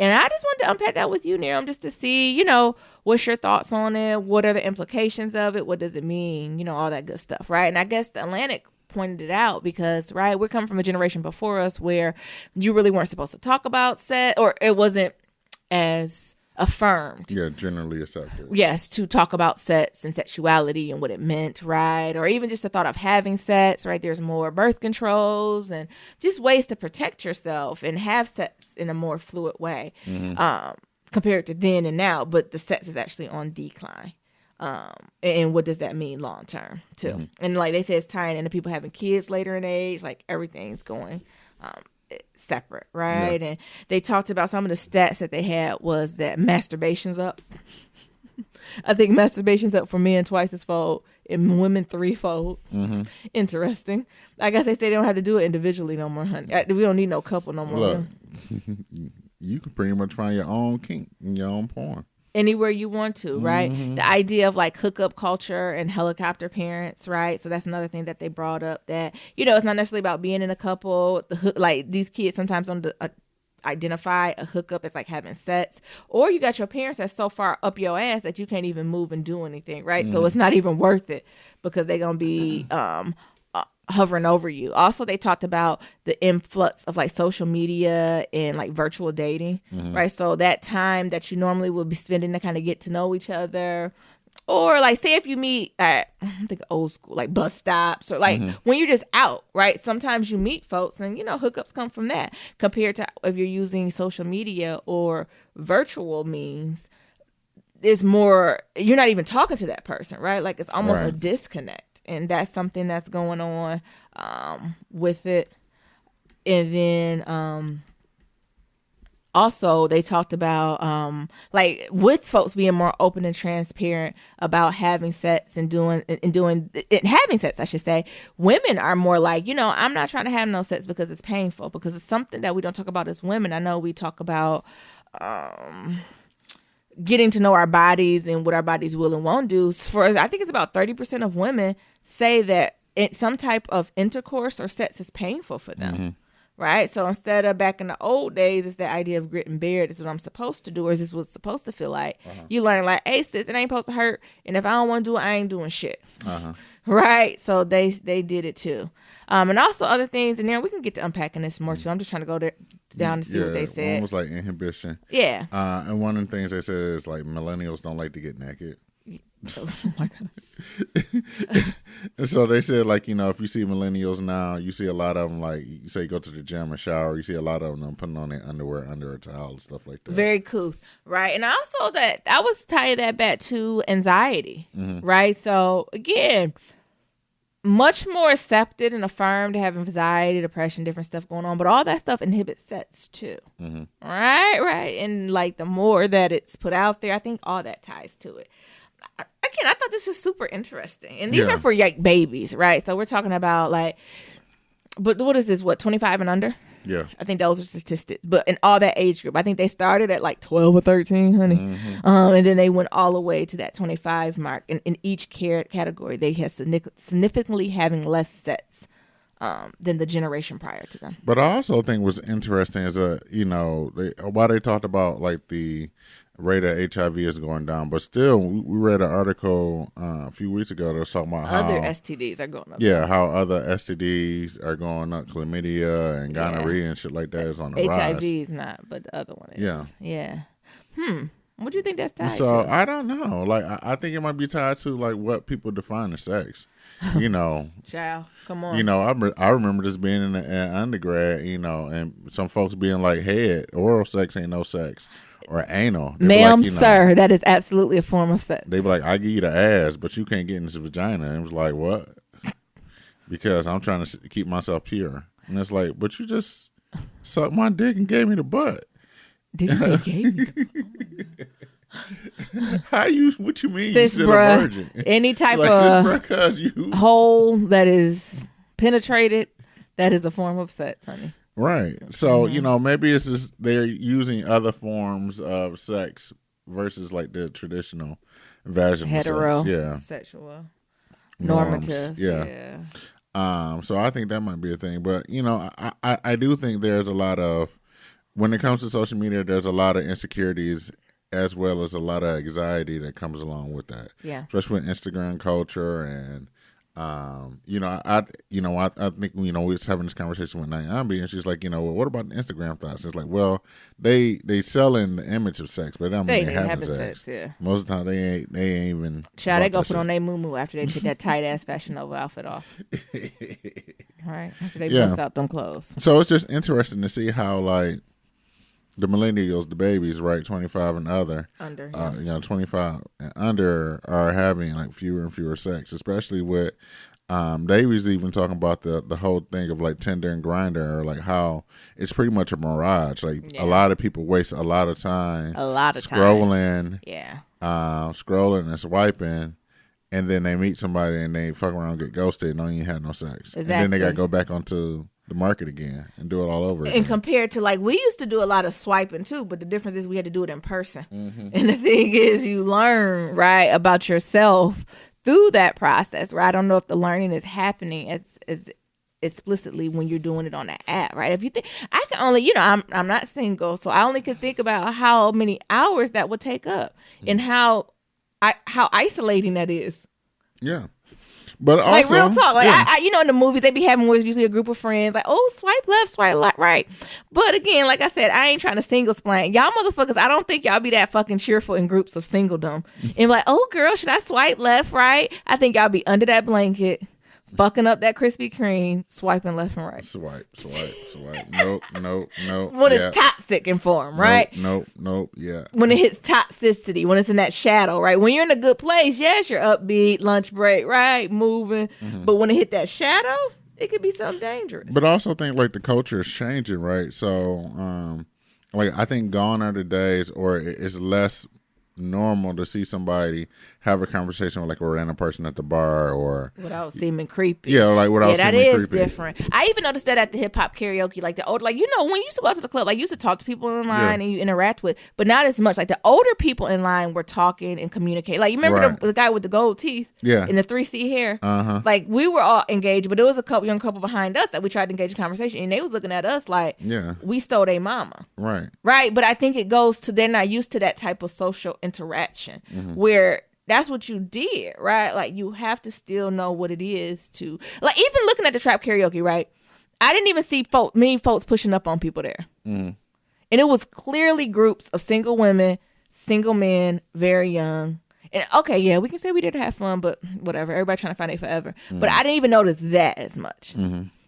And I just wanted to unpack that with you, Niram, just to see, what's your thoughts on it? What are the implications of it? What does it mean? All that good stuff, right? And I guess the Atlantic pointed it out because, right, we're coming from a generation before us where you really weren't supposed to talk about sex, or it wasn't as affirmed. Yeah, generally accepted. Yes, to talk about sex and sexuality and what it meant, right? Or even just the thought of having sex, right? There's more birth controls and just ways to protect yourself and have sex in a more fluid way compared to then and now. But the sex is actually on decline. And what does that mean long term too? And like they say, it's tying into people having kids later in age, like everything's going separate, right? Yeah. And they talked about some of the stats that they had was that masturbation's up. I think masturbation's up for men twice as fold and women 3-fold. Interesting. I guess they say they don't have to do it individually no more, honey. We don't need no couple no more. Look, you can pretty much find your own kink in your own porn. Anywhere you want to, right? The idea of like hookup culture and helicopter parents, right? So that's another thing that they brought up, that it's not necessarily about being in a couple. Like these kids sometimes don't identify a hookup as like having sex, or you got your parents that's so far up your ass that you can't even move and do anything, right? So it's not even worth it because they're gonna be hovering over you. Also, they talked about the influx of like social media and like virtual dating, right? So that time that you normally would be spending to kind of get to know each other, or like say if you meet at, I think old school, like bus stops, or like when you're just out, right? Sometimes you meet folks and, you know, hookups come from that, compared to if you're using social media or virtual means. Is more, you're not even talking to that person, right? Like it's almost a disconnect, and that's something that's going on with it. And then also they talked about like with folks being more open and transparent about having sex and having sex, I should say. Women are more like, you know, I'm not trying to have no sex because it's painful, because it's something that we don't talk about as women. I know we talk about getting to know our bodies and what our bodies will and won't do. For us, I think it's about 30% of women say that some type of intercourse or sex is painful for them. Right? So instead of back in the old days, it's the idea of grit and bear. This is what I'm supposed to do, or is this what's supposed to feel like? You learn like, hey, sis, it ain't supposed to hurt. And if I don't want to do it, I ain't doing shit. Right? So they did it too. And also other things. And then we can get to unpacking this more too. I'm just trying to go down to see what they said. One was like inhibition. Yeah. And one of the things they said is like millennials don't like to get naked. Oh my God. And so they said, like, you know, if you see millennials now, you see a lot of them, like, you say go to the gym and shower, you see a lot of them putting on their underwear under a towel and stuff like that. Very cool. Right. And also that I was tying that back to anxiety. Right. So again, much more accepted and affirmed to have anxiety, depression, different stuff going on, but all that stuff inhibits sex too. Right. And like the more that it's put out there, I think all that ties to it. Again, I thought this was super interesting. And these are for like babies, right? So we're talking about like, but what is this? What, 25 and under? Yeah. I think those are statistics. But in all that age group, I think they started at like 12 or 13, honey. And then they went all the way to that 25 mark. And in each category, they have significantly having less sex than the generation prior to them. But I also think what's interesting is, you know, while they talked about like the rate of HIV is going down, but still, we read an article a few weeks ago that was talking about how other STDs are going up. Yeah, how other STDs are going up, chlamydia and gonorrhea and shit like that is on the rise. HIV is not, but the other one is. Yeah. What do you think that's tied to? So I don't know. Like I think it might be tied to like what people define as sex. You know, child, come on. You know, I remember this being in undergrad. You know, and some folks being like, "Head, oral sex ain't no sex." Or anal. Ma'am, like, sir, that is absolutely a form of sex. They be like, I give you the ass, but you can't get in this vagina. And it was like, what? Because I'm trying to keep myself pure. And it's like, but you just sucked my dick and gave me the butt. Did you say gave me the butt? What you mean sis, you said a virgin? Any type like, of sis, bruh, hole that is penetrated, that is a form of sex, honey. Right. So, you know, maybe it's just they're using other forms of sex versus like the traditional vaginal sex. Sexual. Normative. Yeah. So I think that might be a thing. But, you know, I do think there's a lot of, when it comes to social media, there's a lot of insecurities as well as a lot of anxiety that comes along with that. Yeah. Especially with Instagram culture and, you know, I think, you know, we was having this conversation with Nyambi, and she's like, you know, well, what about the Instagram thoughts? It's like, well, they sell in the image of sex, but they don't mean they having sex. Yeah. Most of the time, they ain't even. Child, they go put on their moo after they take that tight ass Fashion Nova outfit off. All right, after they bust out them clothes. So it's just interesting to see how like the millennials, the babies, right, 25 and under, you know, 25 and under are having like fewer and fewer sex, especially with they was even talking about the whole thing of like Tinder and Grindr, or like how it's pretty much a mirage. Like a lot of people waste a lot of time scrolling, scrolling and swiping, and then they meet somebody and they fuck around and get ghosted and don't even have no sex. Exactly. And then they got to go back onto the market again and do it all over again. And compared to like, we used to do a lot of swiping too, but the difference is we had to do it in person. And the thing is, you learn, right, about yourself through that process, right? I don't know if the learning is happening as explicitly when you're doing it on that app, right? If you think, I can only, you know, I'm not single, so I only can think about how many hours that would take up and how isolating that is. Yeah. But also, like real talk, like yeah. I in the movies they be having where it's usually a group of friends, like, oh, swipe left, swipe right. But again, like I said, I ain't trying to single splain y'all motherfuckers. I don't think y'all be that fucking cheerful in groups of singledom and like, oh girl, should I swipe left, right? I think y'all be under that blanket, fucking up that Krispy Kreme, swiping left and right. Swipe. Nope. When it's toxic in form, right? Nope. Yeah. When it hits toxicity, when it's in that shadow, right? When you're in a good place, yes, you're upbeat, lunch break, right? Moving. But when it hit that shadow, it could be something dangerous. But I also think like the culture is changing, right? So, like I think gone are the days, or it's less normal to see somebody have a conversation with like a random person at the bar or without seeming creepy. Yeah, like without that seeming is creepy. Different. I even noticed that at the hip hop karaoke, like the older, like when you used to go out to the club, like you used to talk to people in line and you interact with, but not as much. Like the older people in line were talking and communicating. Like you remember the guy with the gold teeth, and the 3C hair. Like we were all engaged, but there was a young couple behind us that we tried to engage in conversation, and they was looking at us like, we stole their mama, right. But I think it goes to they're not used to that type of social interaction where that's what you did, right? Like you have to still know what it is to, like, even looking at the trap karaoke, right? I didn't even see many folks pushing up on people there. And it was clearly groups of single women, single men, very young. And okay, yeah, we can say we did have fun, but whatever. Everybody trying to find it forever. But I didn't even notice that as much.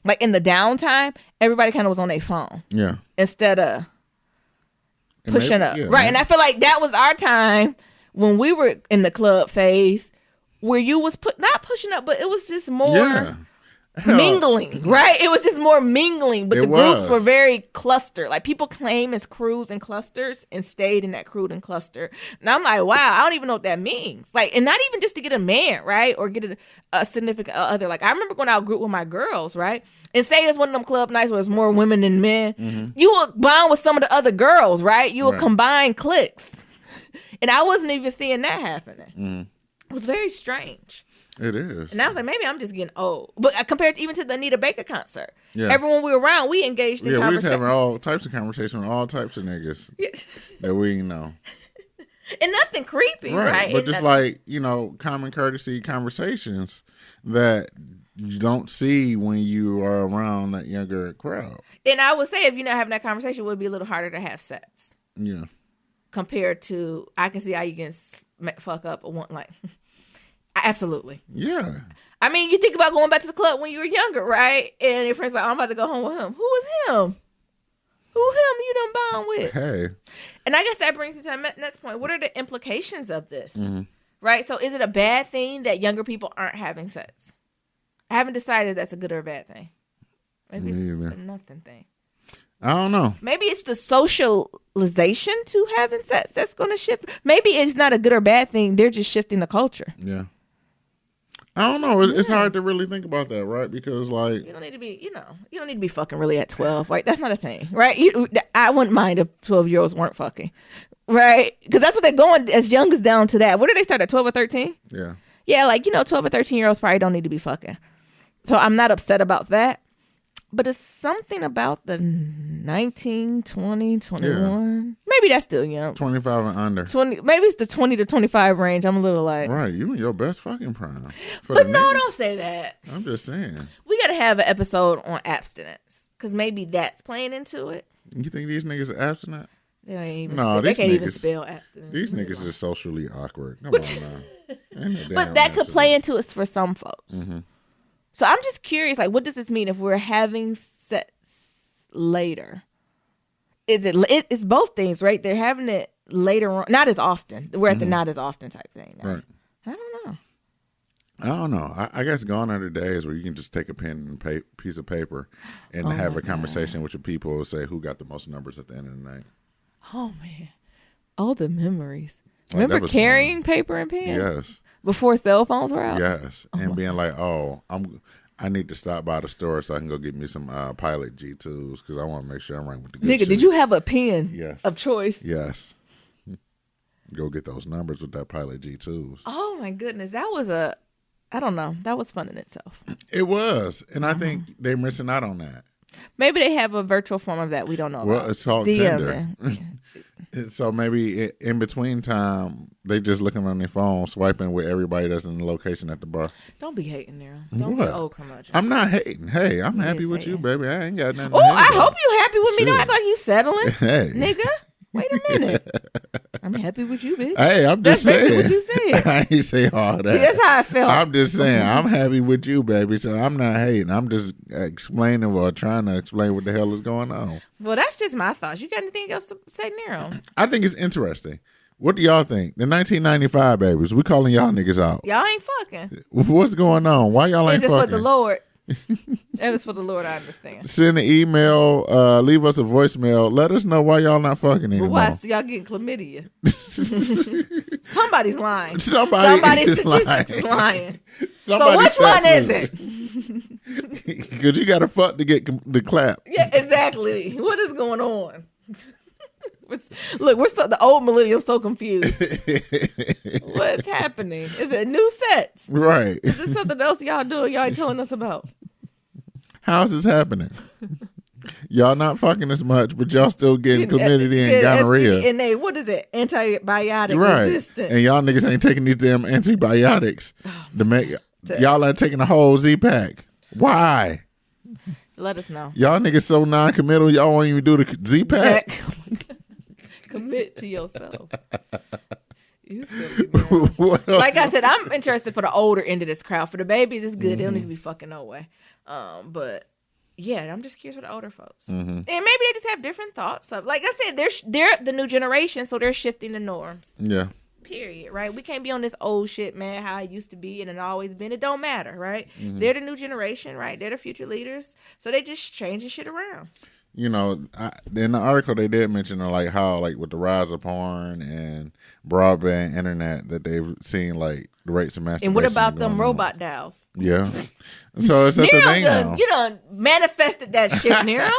Like in the downtime, everybody kind of was on their phone. Yeah. Instead of pushing up. Right. And I feel like that was our time when we were in the club phase where you was not pushing up, but it was just more mingling, right? It was just more mingling, but the groups were very clustered. Like people came as crews and clusters and stayed in that crew and cluster. And I'm like, wow, I don't even know what that means. Like, and not even just to get a man, right? Or get a significant other. Like I remember going out group with my girls, right? And say it's one of them club nights where it's more women than men. You would bond with some of the other girls, right? You would combine cliques. And I wasn't even seeing that happening. It was very strange. It is. And I was like, maybe I'm just getting old. But compared to even to the Anita Baker concert, everyone we were around, we engaged in conversation. We was having all types of conversation with all types of niggas that we know. And nothing creepy, right? But just like, common courtesy conversations that you don't see when you are around that younger crowd. And I would say if you're not having that conversation, it would be a little harder to have sex. Yeah. Compared to, I can see how you can fuck up or want, like, absolutely. Yeah. I mean, you think about going back to the club when you were younger, right? And your friends like, I'm about to go home with him. Who was him? Who him you done bond with? Hey. And I guess that brings me to the next point. What are the implications of this? Right? So is it a bad thing that younger people aren't having sex? I haven't decided if that's a good or a bad thing. Maybe it's a nothing thing. I don't know. Maybe it's the socialization to having sex that's going to shift. Maybe it's not a good or bad thing. They're just shifting the culture. Yeah. I don't know. It's hard to really think about that, right? Because like you don't need to be, you don't need to be fucking really at 12, right? That's not a thing, right? I wouldn't mind if 12-year-olds weren't fucking, right? Because that's what they're going as young as down to that. What did they start at 12 or 13? Yeah. Yeah, like 12 or 13-year-olds probably don't need to be fucking. So I'm not upset about that. But it's something about the 19, 20, 21. Yeah. Maybe that's still young. 25 and under. 20. Maybe it's the 20 to 25 range. I'm a little like. Right. You in your best fucking prime. But no, don't say that. I'm just saying. We got to have an episode on abstinence. Because maybe that's playing into it. You think these niggas are abstinent? They can't even spell abstinence. These niggas are socially awkward. Come on now. But that could play into it for some folks. So I'm just curious, like, what does this mean if we're having sex later? It's both things, right? They're having it later on, not as often. We're at the not as often type thing. Right? I don't know. I guess gone are the days where you can just take a pen and piece of paper and have a conversation with your people and say who got the most numbers at the end of the night. Oh, man. All the memories. Remember carrying paper and pen? Yes. Before cell phones were out? Yes. And being like, I need to stop by the store so I can go get me some Pilot G2s because I want to make sure I'm right with the good Nigga, shit. Did you have a pen of choice? Yes. Go get those numbers with that Pilot G2s. Oh, my goodness. That was I don't know. That was fun in itself. It was. And I think they're missing out on that. Maybe they have a virtual form of that we don't know about. Well, it's called Tinder. So maybe in between time, they just looking on their phone, swiping with everybody that's in the location at the bar. Don't be hating there. Don't be old curmudgeon. I'm not hating. Hey, I'm happy with you, baby. I ain't got nothing. Oh, I hope you happy with me. Don't act like you settling, hey, nigga. Wait a minute. I'm happy with you, bitch. Hey, I'm just saying. That's basically what you said. I ain't say all that. That's how I felt. I'm just saying I'm happy with you, baby. So I'm not hating. I'm just explaining or trying to explain what the hell is going on. Well, that's just my thoughts. You got anything else to say, Nero? I think it's interesting. What do y'all think? The 1995 babies, we calling y'all niggas out. Y'all ain't fucking. What's going on? Why y'all ain't fucking? Is it for the Lord? That was for the Lord, I understand. Send an email, leave us a voicemail. Let us know why y'all not fucking anymore. Why? So y'all getting chlamydia. Somebody's lying. Somebody's statistics is lying. So which one is it? Because you got to fuck to get the clap. Yeah, exactly. What is going on? Look, the old millennium so confused. What's happening? Is it new sets? Right. Is this something else y'all doing y'all ain't telling us about? How's this happening? Y'all not fucking as much, but y'all still getting chlamydia and gonorrhea. And what is it? Antibiotic resistant. And y'all niggas ain't taking these damn antibiotics to make y'all ain't taking the whole Z-Pack. Why? Let us know. Y'all niggas so non-committal, y'all won't even do the Z-Pack. Commit to yourself. You silly, man. Like I said, I'm interested for the older end of this crowd. For the babies, it's good. They don't need to be fucking no way. But yeah, I'm just curious for the older folks. And maybe they just have different thoughts. Like I said, they're the new generation, so they're shifting the norms. Yeah. Period. Right? We can't be on this old shit, man, how it used to be and it always been. It don't matter, right? They're the new generation, right? They're the future leaders. So they just changing shit around. You know, in the article they did mention like how like with the rise of porn and broadband internet that they've seen like the rates of masturbation. And what about them robot dolls? Yeah. So it's at the thing now. You done manifested that shit, Nero.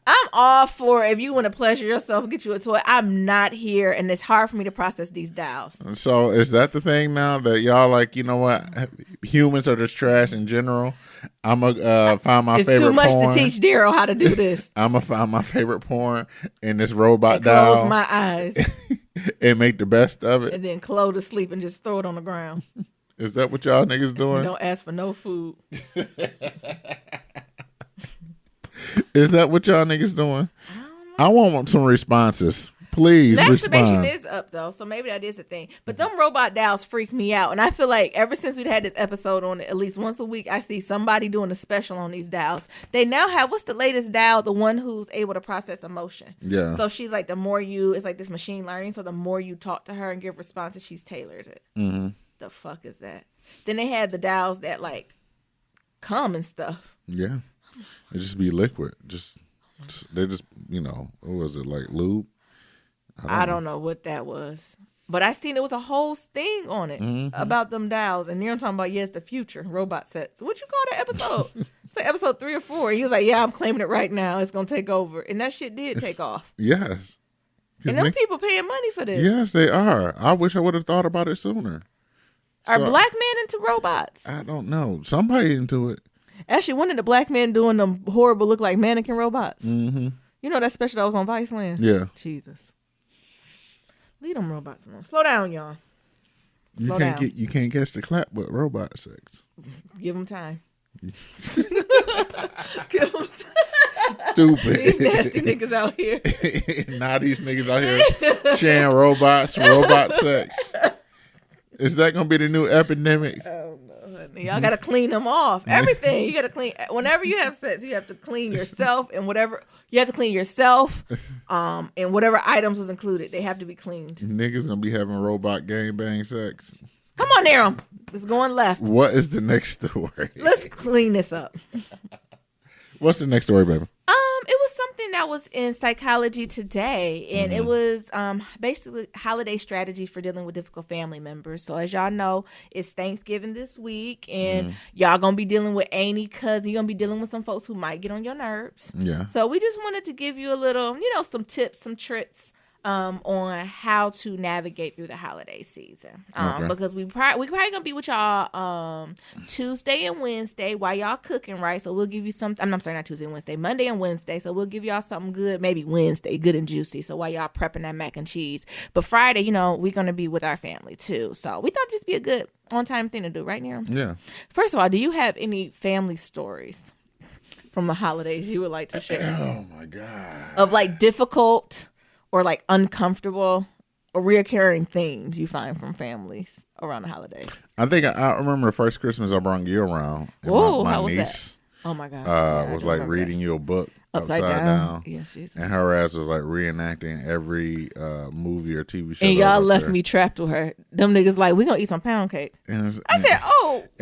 I'm all for if you want to pleasure yourself, get you a toy. I'm not here, and it's hard for me to process these dolls. So is that the thing now that y'all like, you know what? Humans are just trash in general. I'm going to find my favorite porn. It's too much to teach Daryl how to do this. I'm going to find my favorite porn in this robot doll. Close my eyes. And make the best of it. And then close to sleep and just throw it on the ground. Is that what y'all niggas doing? Don't ask for no food. Is that what y'all niggas doing? I want some responses. Please masturbation respond. is up though, so maybe that is a thing. But them robot dolls freak me out, and I feel like ever since we've had this episode on it, at least once a week, I see somebody doing a special on these dolls. They now have what's the latest doll? The one who's able to process emotion. Yeah. So she's like it's like this machine learning. So the more you talk to her and give responses, she's tailored it. The fuck is that? Then they had the dolls that like come and stuff. Yeah. It just be liquid. They just what was it like lube? I don't know what that was. But I seen it was a whole thing on it about them dolls. And I'm talking about, it's the future, robot sets. What you call that episode? It's like episode 3 or 4. And he was like, yeah, I'm claiming it right now. It's going to take over. And that shit did take off. Yes. And them people paying money for this. Yes, they are. I wish I would have thought about it sooner. Are black men into robots? I don't know. Somebody into it. Actually, one of the black men doing them horrible look like mannequin robots. You know that special that was on Viceland? Yeah. Jesus. Leave them robots alone. Slow down, y'all. Slow down. You can't catch the clap with robot sex. Give them time. Give them time. Stupid. These nasty niggas out here. Now these niggas out here sharing robot sex. Is that gonna be the new epidemic? Oh no, honey. Y'all gotta clean them off. Everything you gotta clean. Whenever you have sex, you have to clean yourself and whatever. You have to clean yourself, and whatever items was included, they have to be cleaned. Niggas gonna be having robot gangbang sex. Come on, Aaron. It's going left. What is the next story? Let's clean this up. What's the next story, baby? It was something that was in Psychology Today, and it was basically holiday strategy for dealing with difficult family members. So as y'all know, it's Thanksgiving this week, and y'all gonna be dealing with any cousin. You're gonna be dealing with some folks who might get on your nerves. Yeah. So we just wanted to give you a little, some tips, some tricks on how to navigate through the holiday season. Okay. Because we probably gonna be with y'all Tuesday and Wednesday while y'all cooking, right? So we'll give you some. I'm sorry, not Tuesday and Wednesday, Monday and Wednesday. So we'll give y'all something good, maybe Wednesday, good and juicy. So while y'all prepping that mac and cheese, but Friday, you know, we're gonna be with our family too. So we thought it'd just be a good on-time thing to do, right, Nira? Yeah. First of all, do you have any family stories from the holidays you would like to share? Oh my God. Of like difficult or like uncomfortable or reoccurring themes you find from families around the holidays. I think I remember the first Christmas I brought you around. And Whoa, my how was niece that? Oh my God. was like reading you a book Upside down. Yes, Jesus. And her ass was like reenacting every movie or TV show. And y'all left me trapped with her. Them niggas like, we gonna eat some pound cake. I said,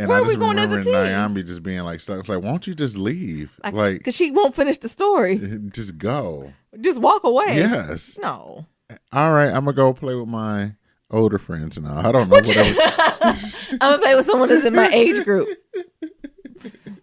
where are we going as a team? And Nyambi just being like stuck. It's like, won't you just leave? Like, because she won't finish the story. Just go. Just walk away. Yes. No. All right, I'm gonna go play with my older friends now. I don't know. I'm gonna play with someone that's in my age group.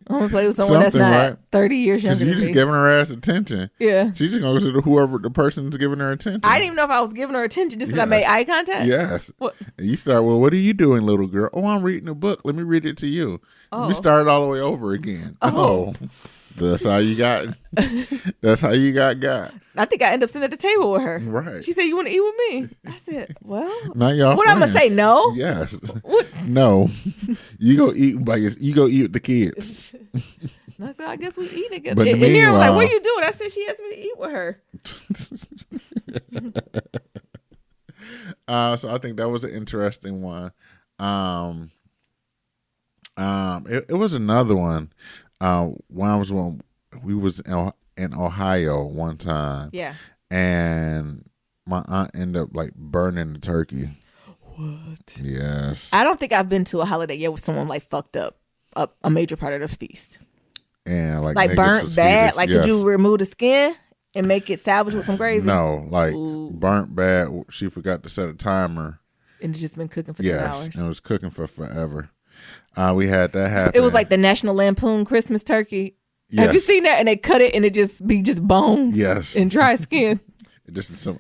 I'm gonna play with someone that's not 30 years younger than me. You just giving her ass attention. Yeah. She's just gonna go to whoever the person's giving her attention. I didn't even know if I was giving her attention just because I made eye contact. Yes. What? And you start, well, what are you doing, little girl? Oh, I'm reading a book. Let me read it to you. Oh. We started all the way over again. Oh. That's how you got. That's how you got. I think I ended up sitting at the table with her. Right. She said, "You want to eat with me?" I said, "Well, not y'all." What friends. I'm gonna say? No. Yes. What? No. You go eat you go eat with the kids. I said, "I guess we eat together." But and Nira was like, "What are you doing?" I said, "She asked me to eat with her." So I think that was an interesting one. It was another one. When we was in Ohio one time. Yeah. And my aunt ended up like burning the turkey. What? Yes. I don't think I've been to a holiday yet with someone like fucked up a major part of the feast. And like burnt bad. Like, yes. Did you remove the skin and make it salvage with some gravy? No, like burnt bad. She forgot to set a timer. And it's just been cooking for 2 hours. And it was cooking for forever. We had that happen. It was like the National Lampoon Christmas turkey. Yes. Have you seen that? And they cut it and it just be bones. Yes. And dry skin.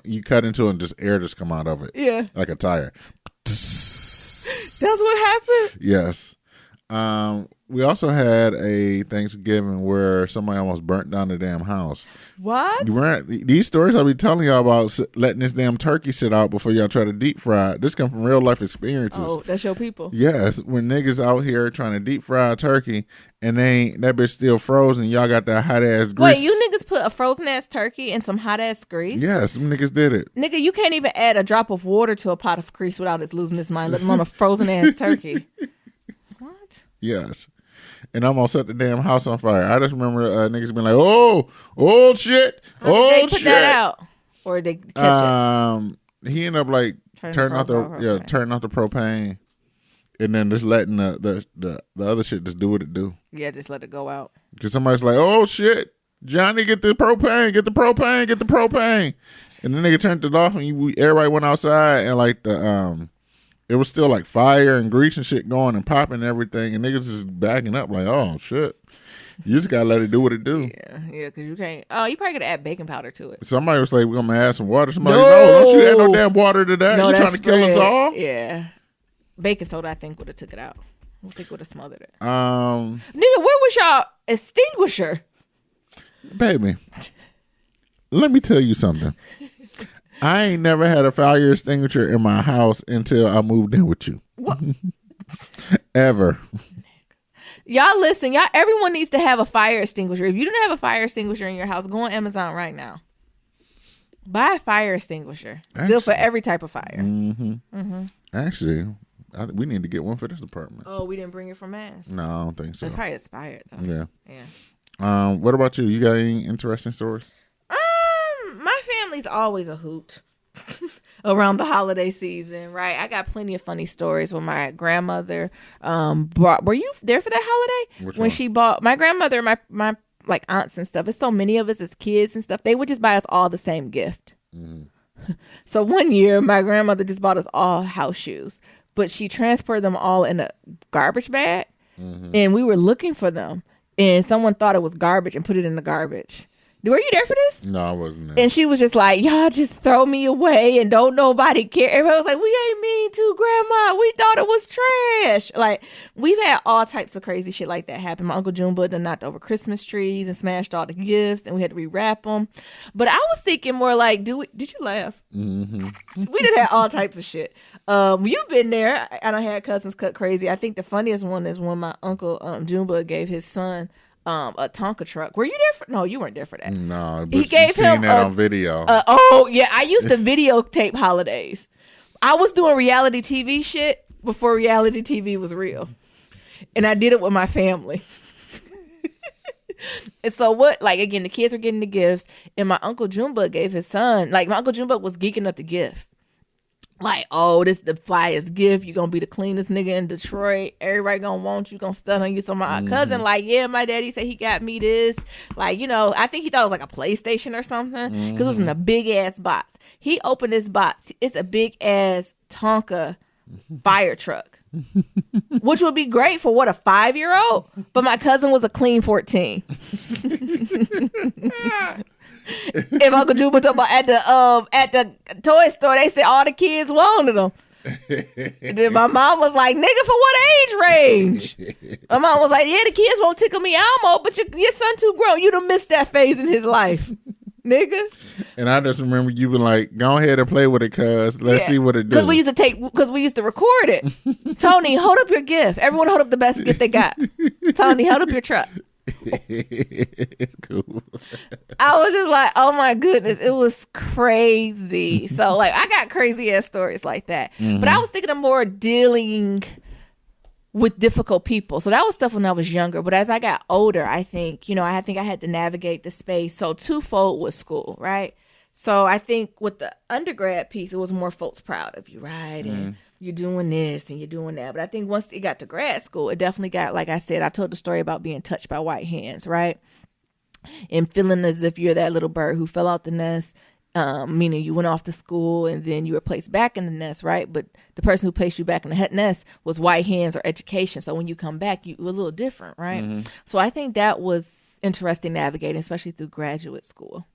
You cut into it and just air just come out of it. Yeah. Like a tire. That's what happened? Yes. We also had a Thanksgiving where somebody almost burnt down the damn house. What? These stories I'll be telling y'all about letting this damn turkey sit out before y'all try to deep fry it. This come from real life experiences. Oh, that's your people. Yes. When niggas out here trying to deep fry a turkey and that bitch still frozen, y'all got that hot ass grease. Wait, you niggas put a frozen ass turkey in some hot ass grease? Yes, some niggas did it. Nigga, you can't even add a drop of water to a pot of grease without it losing its mind, let alone a frozen ass turkey. What? Yes. And I'm gonna set the damn house on fire. I just remember niggas being like, "Oh shit, did they put that out, or did they catch it?" He ended up like turning off the propane, and then just letting the other shit just do what it do. Yeah, just let it go out. Because somebody's like, "Oh shit, Johnny, get the propane, get the propane, get the propane," and the nigga turned it off, and everybody went outside, and like it was still like fire and grease and shit going and popping and everything, and niggas just backing up like, oh shit. You just gotta let it do what it do. Yeah, because you can't. Oh, you probably gotta add baking powder to it. Somebody was like, we're gonna add some water. Somebody, no, don't you add no damn water to that. You trying to kill us all? Yeah. Baking soda, I think, would have took it out. I think would have smothered it. Nigga, where was y'all extinguisher? Baby, let me tell you something. I ain't never had a fire extinguisher in my house until I moved in with you. What? Ever. Y'all listen, everyone needs to have a fire extinguisher. If you don't have a fire extinguisher in your house, go on Amazon right now. Buy a fire extinguisher. It's good for every type of fire. Mm-hmm. Mm-hmm. Actually, we need to get one for this apartment. Oh, we didn't bring it from Mass? No, I don't think so. It's probably expired though. Yeah. What about you? You got any interesting stories? My family's always a hoot around the holiday season, right? I got plenty of funny stories when my grandmother were you there for that holiday? Which when one? She bought my grandmother, my like aunts and stuff. It's so many of us as kids and stuff. They would just buy us all the same gift. Mm-hmm. So one year, my grandmother just bought us all house shoes, but she transferred them all in a garbage bag, and we were looking for them, and someone thought it was garbage and put it in the garbage. Were you there for this? No, I wasn't there. And she was just like, y'all just throw me away and don't nobody care. Everybody was like, we ain't mean to, Grandma. We thought it was trash. Like, we've had all types of crazy shit like that happen. My Uncle Junebug done knocked over Christmas trees and smashed all the gifts, and we had to rewrap them. But I was thinking more like, did you laugh? Mm-hmm. We done had all types of shit. You've been there. I done had cousins cut crazy. I think the funniest one is when my Uncle Junebug gave his son a Tonka truck. Were you there for? No, you weren't there for that. No, but he gave him that on video. Oh yeah, I used to videotape holidays. I was doing reality TV shit before reality TV was real, and I did it with my family. And so what? Like again, the kids were getting the gifts, and my Uncle Junebug gave his son. Like my Uncle Junebug was geeking up the gift. Like, oh, this is the flyest gift. You're going to be the cleanest nigga in Detroit. Everybody going to want you. Going to stun on you. So my cousin, like, yeah, my daddy said he got me this. Like, you know, I think he thought it was like a PlayStation or something. Because it was in a big-ass box. He opened this box. It's a big-ass Tonka fire truck. Which would be great for, what, a 5-year-old? But my cousin was a clean 14. If Uncle Juba talking about at the toy store, they said all the kids wanted them. Then my mom was like, "Nigga, for what age range?" My mom was like, "Yeah, the kids won't tickle me Elmo, but your son too grown. You done missed that phase in his life, nigga." And I just remember you been like, "Go ahead and play with it, cuz let's see what it does." Because we used to record it. Tony, hold up your gift. Everyone hold up the best gift they got. Tony, hold up your truck. Cool. I was just like, oh my goodness, it was crazy. So like I got crazy ass stories like that. But I was thinking of more dealing with difficult people. So that was stuff when I was younger. But as I got older, I think I had to navigate the space. So twofold with school, right? So I think with the undergrad piece, it was more folks proud of you, right? And you're doing this and you're doing that. But I think once it got to grad school, it definitely got, like I said, I told the story about being touched by white hands, right? And feeling as if you're that little bird who fell out the nest, meaning you went off to school and then you were placed back in the nest, right? But the person who placed you back in the nest was white hands or education. So when you come back, you were a little different, right? So I think that was interesting navigating, especially through graduate school.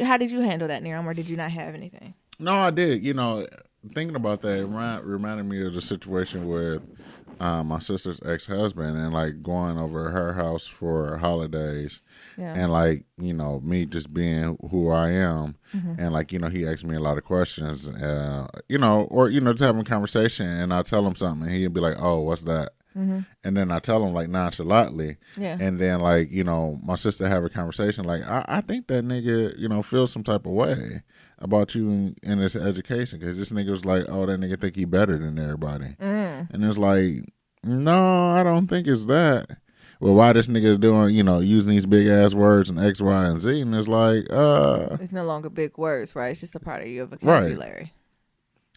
How did you handle that, Niram, or did you not have anything? No, I did. Thinking about that, it reminded me of the situation with my sister's ex-husband and like going over her house for holidays. Yeah. And like, me just being who I am. And like, he asked me a lot of questions, or just having a conversation, and I tell him something and he'd be like, "Oh, what's that?" And then I tell him like nonchalantly, and then like my sister have a conversation like, I think that nigga feels some type of way about you in this education, because this nigga was like, oh, that nigga think he better than everybody, and it's like, no, I don't think it's that. Well, why this nigga is doing using these big ass words and X, Y, and Z, and it's like it's no longer big words, right? It's just a part of your vocabulary. Right.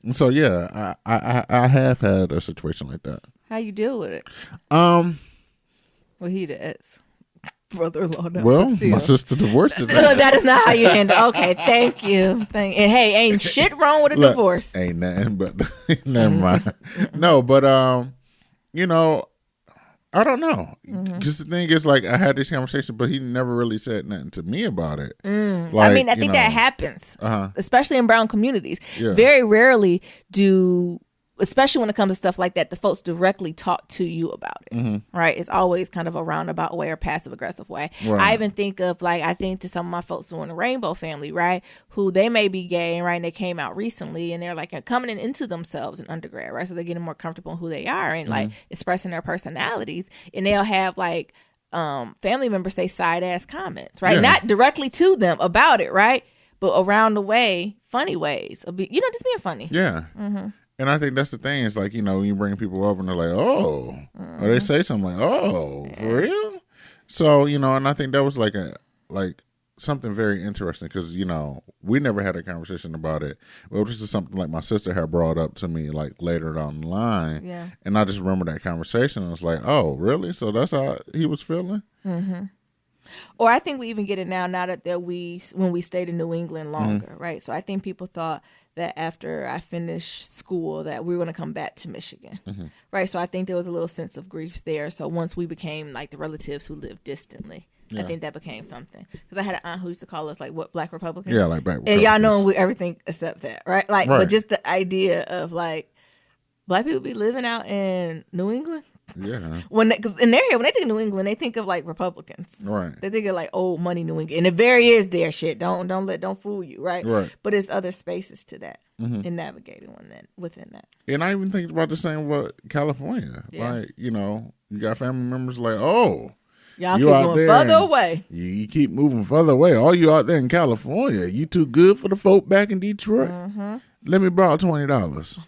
And so yeah, I have had a situation like that. How you deal with it? Well, he the ex brother-in-law. Well, my sister divorced it. That is not how you handle. Okay, thank you. And hey, ain't shit wrong with a divorce. Ain't nothing, but never mind. No, but I don't know. Because the thing is, like, I had this conversation, but he never really said nothing to me about it. Like, I mean, I think that happens, especially in brown communities. Yeah. Very rarely do, especially when it comes to stuff like that, the folks directly talk to you about it, right? It's always kind of a roundabout way or passive aggressive way. Right. I even think of I think to some of my folks who are in the Rainbow family, right? Who they may be gay, right? And they came out recently and they're like coming into themselves in undergrad, right? So they're getting more comfortable in who they are and like expressing their personalities. And they'll have like family members say side ass comments, right? Yeah. Not directly to them about it, right? But around the way, funny ways of just being funny. Yeah. And I think that's the thing. It's like, when you bring people over and they're like, oh, or they say something like, oh, for real? So, and I think that was like something very interesting because, we never had a conversation about it. Well, this is something like my sister had brought up to me like later down the line. Yeah. And I just remember that conversation. And I was like, oh, really? So that's how he was feeling? Or I think we even get it now that when we stayed in New England longer, right? So I think people thought that after I finished school that we were going to come back to Michigan, right? So I think there was a little sense of grief there. So once we became like the relatives who lived distantly, I think that became something because I had an aunt who used to call us like what Black Republicans. Yeah, like Black And Republicans. y'all know everything except that, right? Like, Right. but just the idea of like Black people be living out in New England. Yeah. Because in their head, when they think of New England, they think of like Republicans. Right. They think of like old money New England, and it very is their shit. Don't fool you, right? Right. But it's other spaces to that and navigating within that. And I even think about the same with California. Yeah. Like, you got family members like, oh, Y'all you keep out going there further and away. You keep moving further away. All you out there in California, you too good for the folk back in Detroit. Let me borrow $20.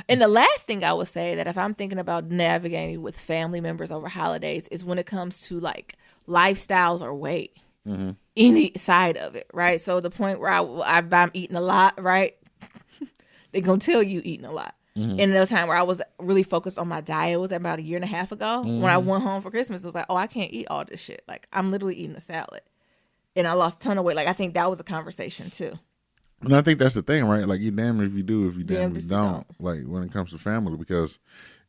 And the last thing I would say that if I'm thinking about navigating with family members over holidays is when it comes to like lifestyles or weight, any side of it, right? So the point where I'm eating a lot, right? They're going to tell you eating a lot. And there was a time where I was really focused on my diet. It was about a year and a half ago when I went home for Christmas. It was like, oh, I can't eat all this shit. Like I'm literally eating a salad. And I lost a ton of weight. Like I think that was a conversation too. And I think that's the thing, right? Like, you damned if you do, if you damned if you don't. Like, when it comes to family, because,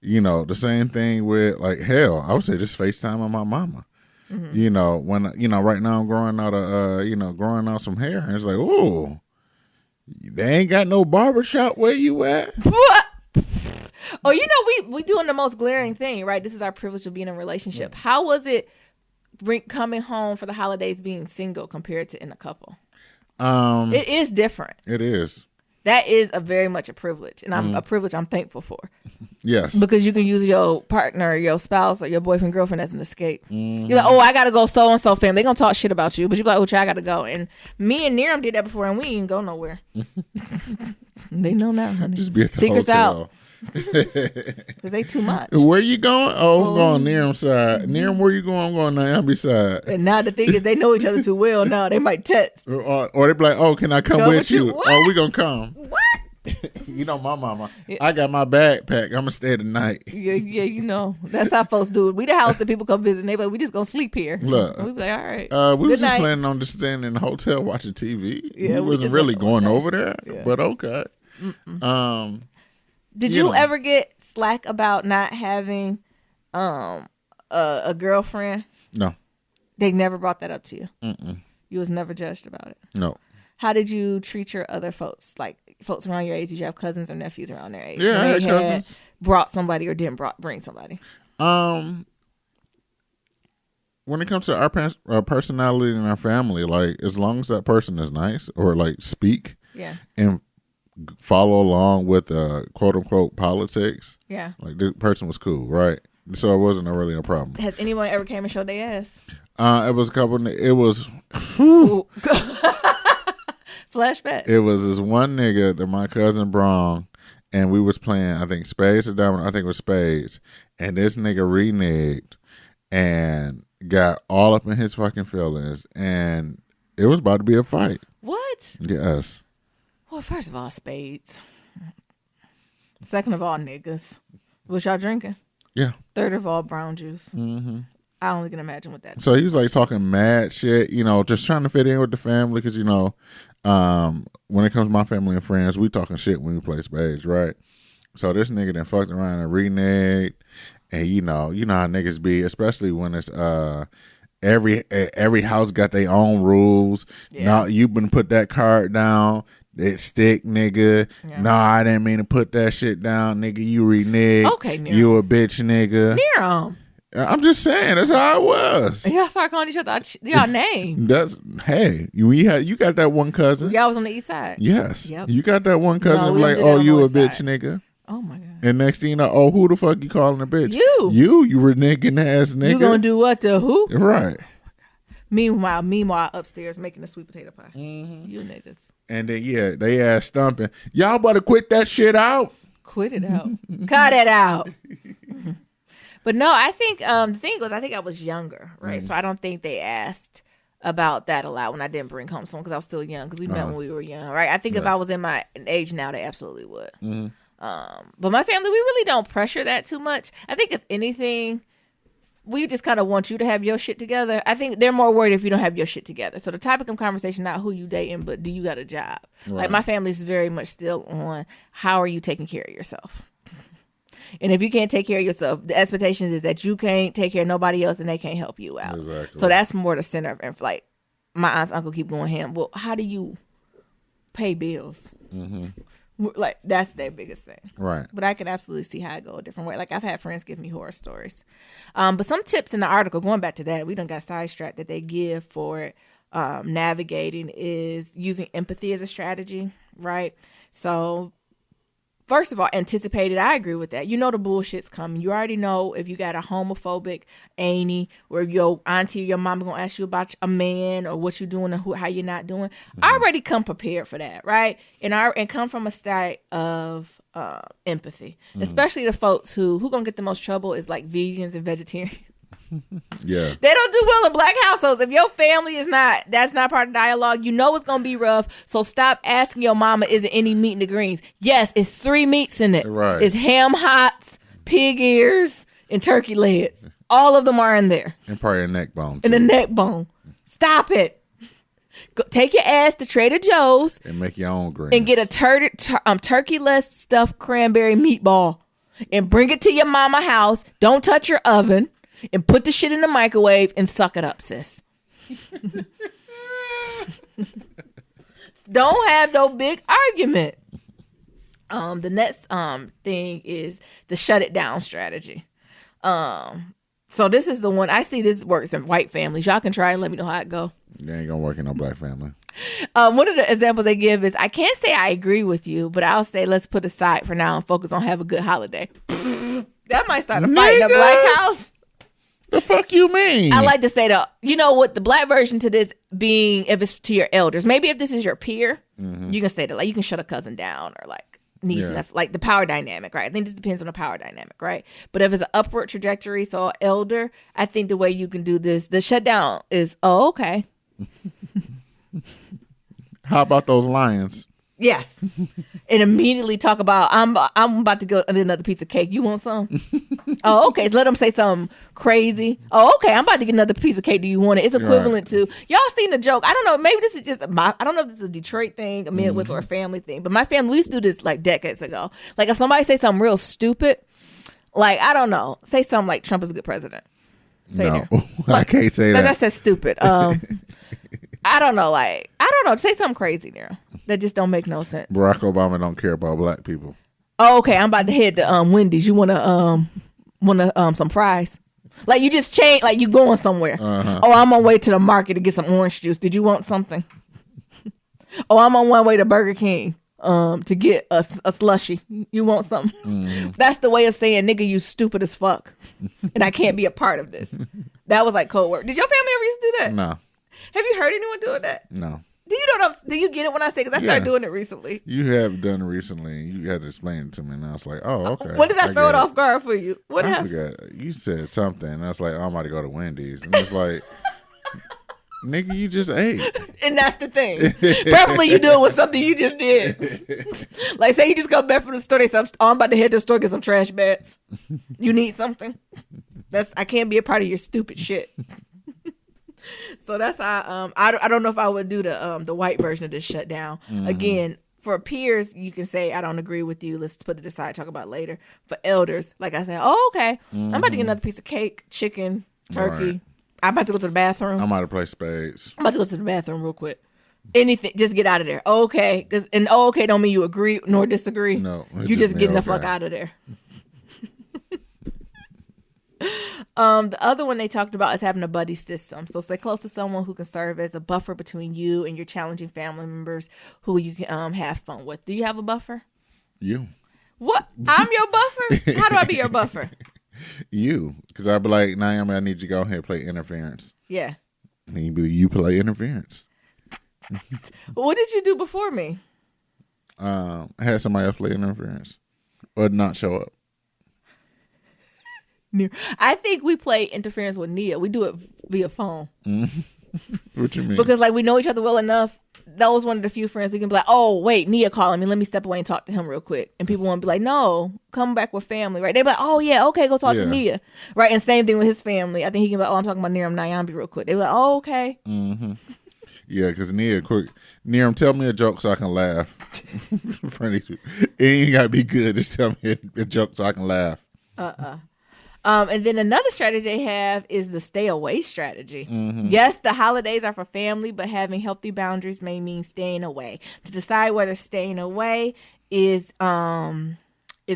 the same thing with, like, hell, I would say just FaceTime on my mama. When, right now I'm growing out some hair, and it's like, oh, they ain't got no barbershop where you at? What? Oh, we doing the most glaring thing, right? This is our privilege of being in a relationship. How was it coming home for the holidays being single compared to in a couple? It is different. It is. That is very much a privilege, and I'm a privilege I'm thankful for. Yes. Because you can use your partner, your spouse, or your boyfriend, girlfriend as an escape. You're like, oh, I gotta go so and so family. They gonna talk shit about you, but you be like, oh, I gotta go. And me and Niram did that before, and we ain't go nowhere. They know now, honey. Just be at the Secrets hotel. out. Cause they too much. Where you going? Oh, I'm going Niram's side. Niram, where you going? I'm going Naomi's side. And now the thing is, they know each other too well. Now they might text. Or they be like, oh, can I come with you? What? Oh, we gonna come. What? My mama. I got my backpack. I'm gonna stay tonight. Yeah, that's how folks do it. We the house that people come visit, and they be like, we just gonna sleep here. Look, we be like, all right. We was just planning on just staying in the hotel watching TV. Yeah, we wasn't really going over there, but okay. Did you ever get slack about not having a girlfriend? No. They never brought that up to you? Mm-mm. You was never judged about it? No. How did you treat your other folks? Like folks around your age? Did you have cousins or nephews around their age? Yeah, I had cousins. Brought somebody or didn't bring somebody? When it comes to our personality and our family, like as long as that person is nice or like speak and follow along with quote unquote politics, like the person was cool, right? So it wasn't really a problem. Has anyone ever came and showed their ass? It was a couple. It was flashback. It was this one nigga that my cousin brung, and we was playing, I think spades or diamond. I think it was spades, and this nigga reneged and got all up in his fucking feelings, and it was about to be a fight. What? Yes. Well, first of all, spades. Second of all, niggas. What y'all drinking? Yeah. Third of all, brown juice. Mm-hmm. I only can imagine what that. So he was like talking mad shit, just trying to fit in with the family because when it comes to my family and friends, we talking shit when we play spades, right? So this nigga then fucked around and reneged, and you know how niggas be, especially when it's every house got their own rules. Yeah. Now you been put that card down. That stick, nigga. Yeah. Nah, I didn't mean to put that shit down, nigga. You reneged. Okay, Nero. You a bitch, nigga. Nero. I'm just saying, that's how it was. Y'all start calling each other y'all name. You got that one cousin. Y'all was on the east side. Yes. Yep. You got that one cousin like, oh, you a bitch, nigga. Oh my god. And next thing you know, oh, who the fuck you calling a bitch? You reneging ass nigga. You gonna do what to who? Right. Meanwhile, upstairs making a sweet potato pie. Mm-hmm. You niggas. And then they ass stumping. Y'all better quit that shit out. Quit it out. Cut it out. But no, I think the thing was, I think I was younger, right? So I don't think they asked about that a lot when I didn't bring home someone because I was still young because we met when we were young, right? I think if I was in my age now, they absolutely would. Mm-hmm. But my family, we really don't pressure that too much. I think if anything, we just kind of want you to have your shit together. I think they're more worried if you don't have your shit together. So the topic of conversation, not who you dating, but do you got a job? Right. Like my family's very much still on how are you taking care of yourself? And if you can't take care of yourself, the expectations is that you can't take care of nobody else and they can't help you out. Exactly. So that's more the center of it. Like, my aunt's uncle keep going ham. Well, how do you pay bills? Like, that's their biggest thing. Right. But I can absolutely see how it go a different way. Like, I've had friends give me horror stories. But some tips in the article, going back to that, we done got sidetracked, that they give for navigating is using empathy as a strategy, right? So, first of all, anticipate it. I agree with that. You know the bullshit's coming. You already know if you got a homophobic auntie, or your auntie or your mama gonna ask you about a man or what you doing or how you're not doing. I already come prepared for that, right? And come from a state of empathy, especially the folks who gonna get the most trouble is like vegans and vegetarians. Yeah. They don't do well in black households. If your family that's not part of dialogue, you know it's gonna be rough. So stop asking your mama, is it any meat in the greens? Yes, it's 3 meats in it. Right. It's ham hocks, pig ears, and turkey legs. All of them are in there. And probably a neck bone. And a neck bone. Stop it. Go, take your ass to Trader Joe's and make your own greens. and get a turkey-less stuffed cranberry meatball and bring it to your mama house. Don't touch your oven. And put the shit in the microwave and suck it up, sis. Don't have no big argument. The next thing is the shut it down strategy. So this is the one I see this works in white families. Y'all can try and let me know how it go. It ain't gonna work in no black family. One of the examples they give is, I can't say I agree with you, but I'll say let's put aside for now and focus on have a good holiday. That might start a fight in a black house. The fuck you mean? I like to say you know what, the black version to this being, if it's to your elders, maybe if this is your peer, you can say that, like, you can shut a cousin down or like niece and like the power dynamic, right? I think this depends on the power dynamic, right? But if it's an upward trajectory, so elder, I think the way you can do this, the shutdown is, oh, okay. How about those lions? Yes. And immediately talk about, I'm about to go get another piece of cake. You want some? Oh, okay. So let them say something crazy. Oh, okay. I'm about to get another piece of cake. Do you want it? It's equivalent to, y'all seen the joke. I don't know. Maybe this is just, I don't know if this is a Detroit thing, a Midwest or a family thing. But my family, we used to do this like decades ago. Like if somebody say something real stupid, like, I don't know, say something like Trump is a good president. Say no, there. I can't say that. That says stupid. I don't know. Like, I don't know. Say something crazy there that just don't make no sense. Barack Obama don't care about black people. Oh, okay. I'm about to head to Wendy's. You wanna some fries? Like, you just change, like you going somewhere. Oh, I'm on my way to the market to get some orange juice. Did you want something? Oh, I'm on my way to Burger King to get a slushie. You want something? That's the way of saying, nigga, you stupid as fuck, and I can't be a part of this. That was like code word. Did your family ever used to do that? No. Have you heard anyone doing that? No. Do you know do you get it when I say? Because I started doing it recently. You have done it recently. You had to explain it to me, and I was like, "Oh, okay." When did I throw it off guard for you? What happened? Forgot. You said something, and I was like, "Oh, I'm about to go to Wendy's," and it's like, "Nigga, you just ate." And that's the thing. Preferably you do it with something you just did. Like, say you just come back from the store. They say, I'm about to head to the store get some trash bags. You need something? I can't be a part of your stupid shit. So that's how I don't know if I would do the white version of this shutdown. Again, for peers, you can say I don't agree with you. Let's put it aside. Talk about it later. For elders, like I said, oh, okay, I'm about to get another piece of cake, chicken, turkey. Right. I'm about to go to the bathroom. I'm about to play spades. I'm about to go to the bathroom real quick. Anything, just get out of there. Okay, and okay don't mean you agree nor disagree. No, you just getting the fuck out of there. The other one they talked about is having a buddy system. So stay close to someone who can serve as a buffer between you and your challenging family members who you can have fun with. Do you have a buffer? You. What? I'm your buffer? How do I be your buffer? You. Because I'd be like, Naomi, I need you to go ahead and play interference. Yeah. And you play interference. What did you do before me? I had somebody else play interference. Or not show up. I think we play interference with Nia. We do it via phone. What you mean? Because like we know each other well enough. That was one of the few friends we can be like, oh wait, Nia calling me. Let me step away and talk to him real quick. And people want to be like, no, come back with family, right? They be like, oh yeah, okay, go talk to Nia, right? And same thing with his family. I think he can be like, oh, I'm talking about Nia, I'm Nyambi real quick. They be like, oh okay. Yeah, because Near, tell me a joke so I can laugh. In front of these people. It ain't got to be good. Just tell me a joke so I can laugh. And then another strategy they have is the stay away strategy. Yes, the holidays are for family, but having healthy boundaries may mean staying away. To decide whether staying away is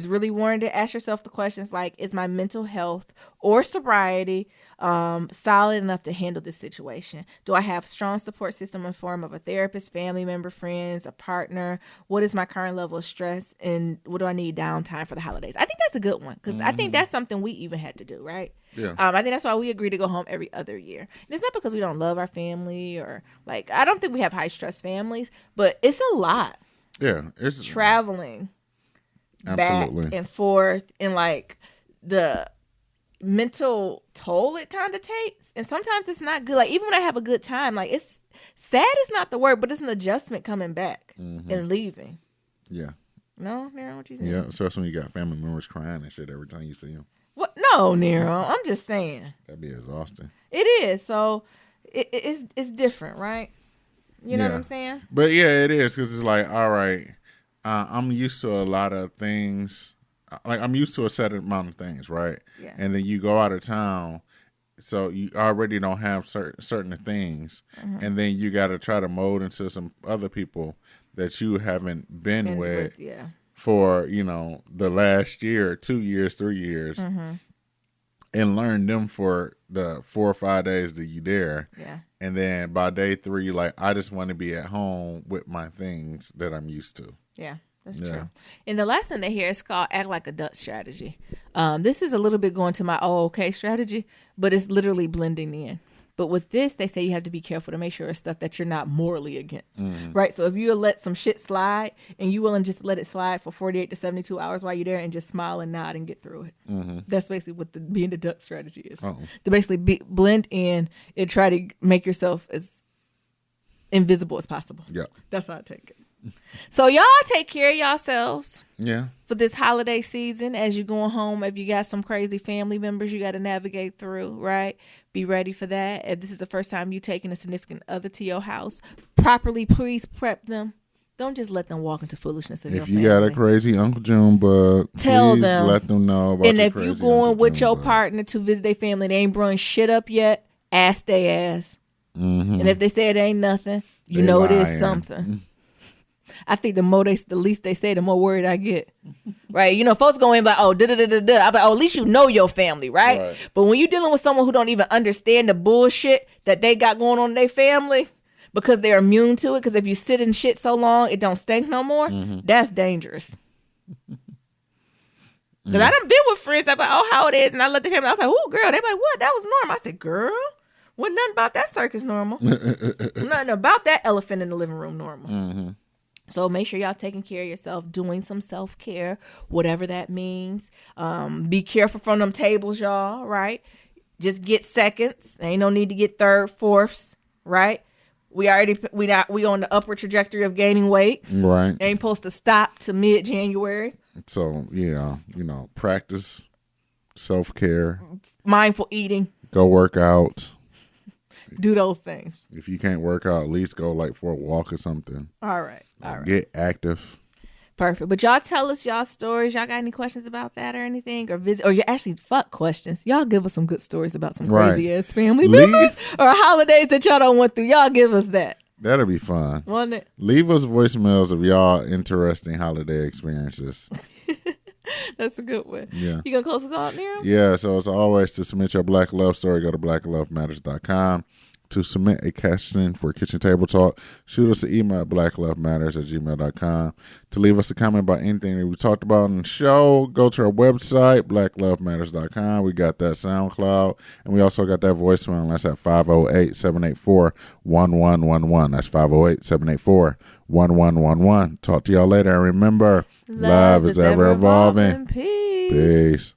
really warranted, ask yourself the questions like, is my mental health or sobriety solid enough to handle this situation? Do I have a strong support system in form of a therapist, family member, friends, a partner? What is my current level of stress, and what do I need downtime for the holidays? I think that's a good one, because I think that's something we even had to do, right? Yeah. I think that's why we agreed to go home every other year. And it's not because we don't love our family, or like, I don't think we have high stress families, but it's a lot. Yeah. It's traveling. Absolutely. Back and forth, and like the mental toll it kind of takes. And sometimes it's not good. Like, even when I have a good time, like, it's sad is not the word, but it's an adjustment coming back and leaving. Yeah. No, Nero, what you saying? Yeah, especially when you got family members crying and shit every time you see them. What? No, Nero. I'm just saying. That'd be exhausting. It is. So it's different, right? You know what I'm saying? But yeah, it is, because it's like, all right, I'm used to a lot of things. Like, I'm used to a certain amount of things, right? Yeah. And then you go out of town, so you already don't have certain things, and then you got to try to mold into some other people that you haven't been with for, the last year, 2 years, 3 years, and learn them for the 4 or 5 days that you there. Yeah. And then by day 3, you're like, I just want to be at home with my things that I'm used to. Yeah, that's true. And the last thing they hear is called act like a Dutch strategy. This is a little bit going to my okay strategy, but it's literally blending in. But with this, they say you have to be careful to make sure it's stuff that you're not morally against, right? So if you let some shit slide, and you willing just let it slide for 48 to 72 hours while you're there, and just smile and nod and get through it. That's basically what being the Dutch strategy is. To basically blend in and try to make yourself as invisible as possible. Yeah. That's how I take it. So y'all take care of yourselves. Yeah. For this holiday season, as you're going home, if you got some crazy family members you got to navigate through, right? Be ready for that. If this is the first time you taking a significant other to your house, properly please prep them. Don't just let them walk into foolishness in your family. If you got a crazy Uncle Junebug, tell please them. let them know about and your if crazy you going Uncle with your Junebug. partner to visit their family, they ain't brought shit up yet, ask their ass. And if they say it ain't nothing, you know lying. It is something. I think the least they say, the more worried I get. Right? Folks go in like, oh, da-da-da-da-da. I'm like, oh, at least you know your family, right? But when you're dealing with someone who don't even understand the bullshit that they got going on in their family because they're immune to it, because if you sit in shit so long, it don't stink no more, that's dangerous. Because I done been with friends that like, oh, how it is, and I let the family, I was like, oh, girl. They be like, what? That was normal. I said, girl, wasn't nothing about that circus normal. Nothing about that elephant in the living room normal. So make sure y'all taking care of yourself, doing some self-care, whatever that means. Be careful from them tables, y'all, right? Just get seconds. Ain't no need to get third, fourths, right? We on the upward trajectory of gaining weight. Right. Ain't supposed to stop to mid-January. So, yeah, practice self-care. Mindful eating. Go work out. Do those things. If you can't work out, at least go for a walk or something. All right. Get active. Perfect. But y'all tell us y'all stories. Y'all got any questions about that or anything? Or you actually fuck questions. Y'all give us some good stories about some crazy ass family members or holidays that y'all don't went through. Y'all give us that. That'll be fun. Wouldn't it? Leave us voicemails of y'all interesting holiday experiences. That's a good one. Yeah. You gonna close us out, Nero? Yeah, so as always, to submit your Black Love story, go to blacklovematters.com. To submit a question for Kitchen Table Talk, shoot us an email at blacklovematters@gmail.com. To leave us a comment about anything that we talked about on the show, go to our website, blacklovematters.com. We got that SoundCloud, and we also got that voicemail. That's at 508-784-1111. That's 508-784-1111. Talk to y'all later. And remember, love is ever evolving. Peace. Peace.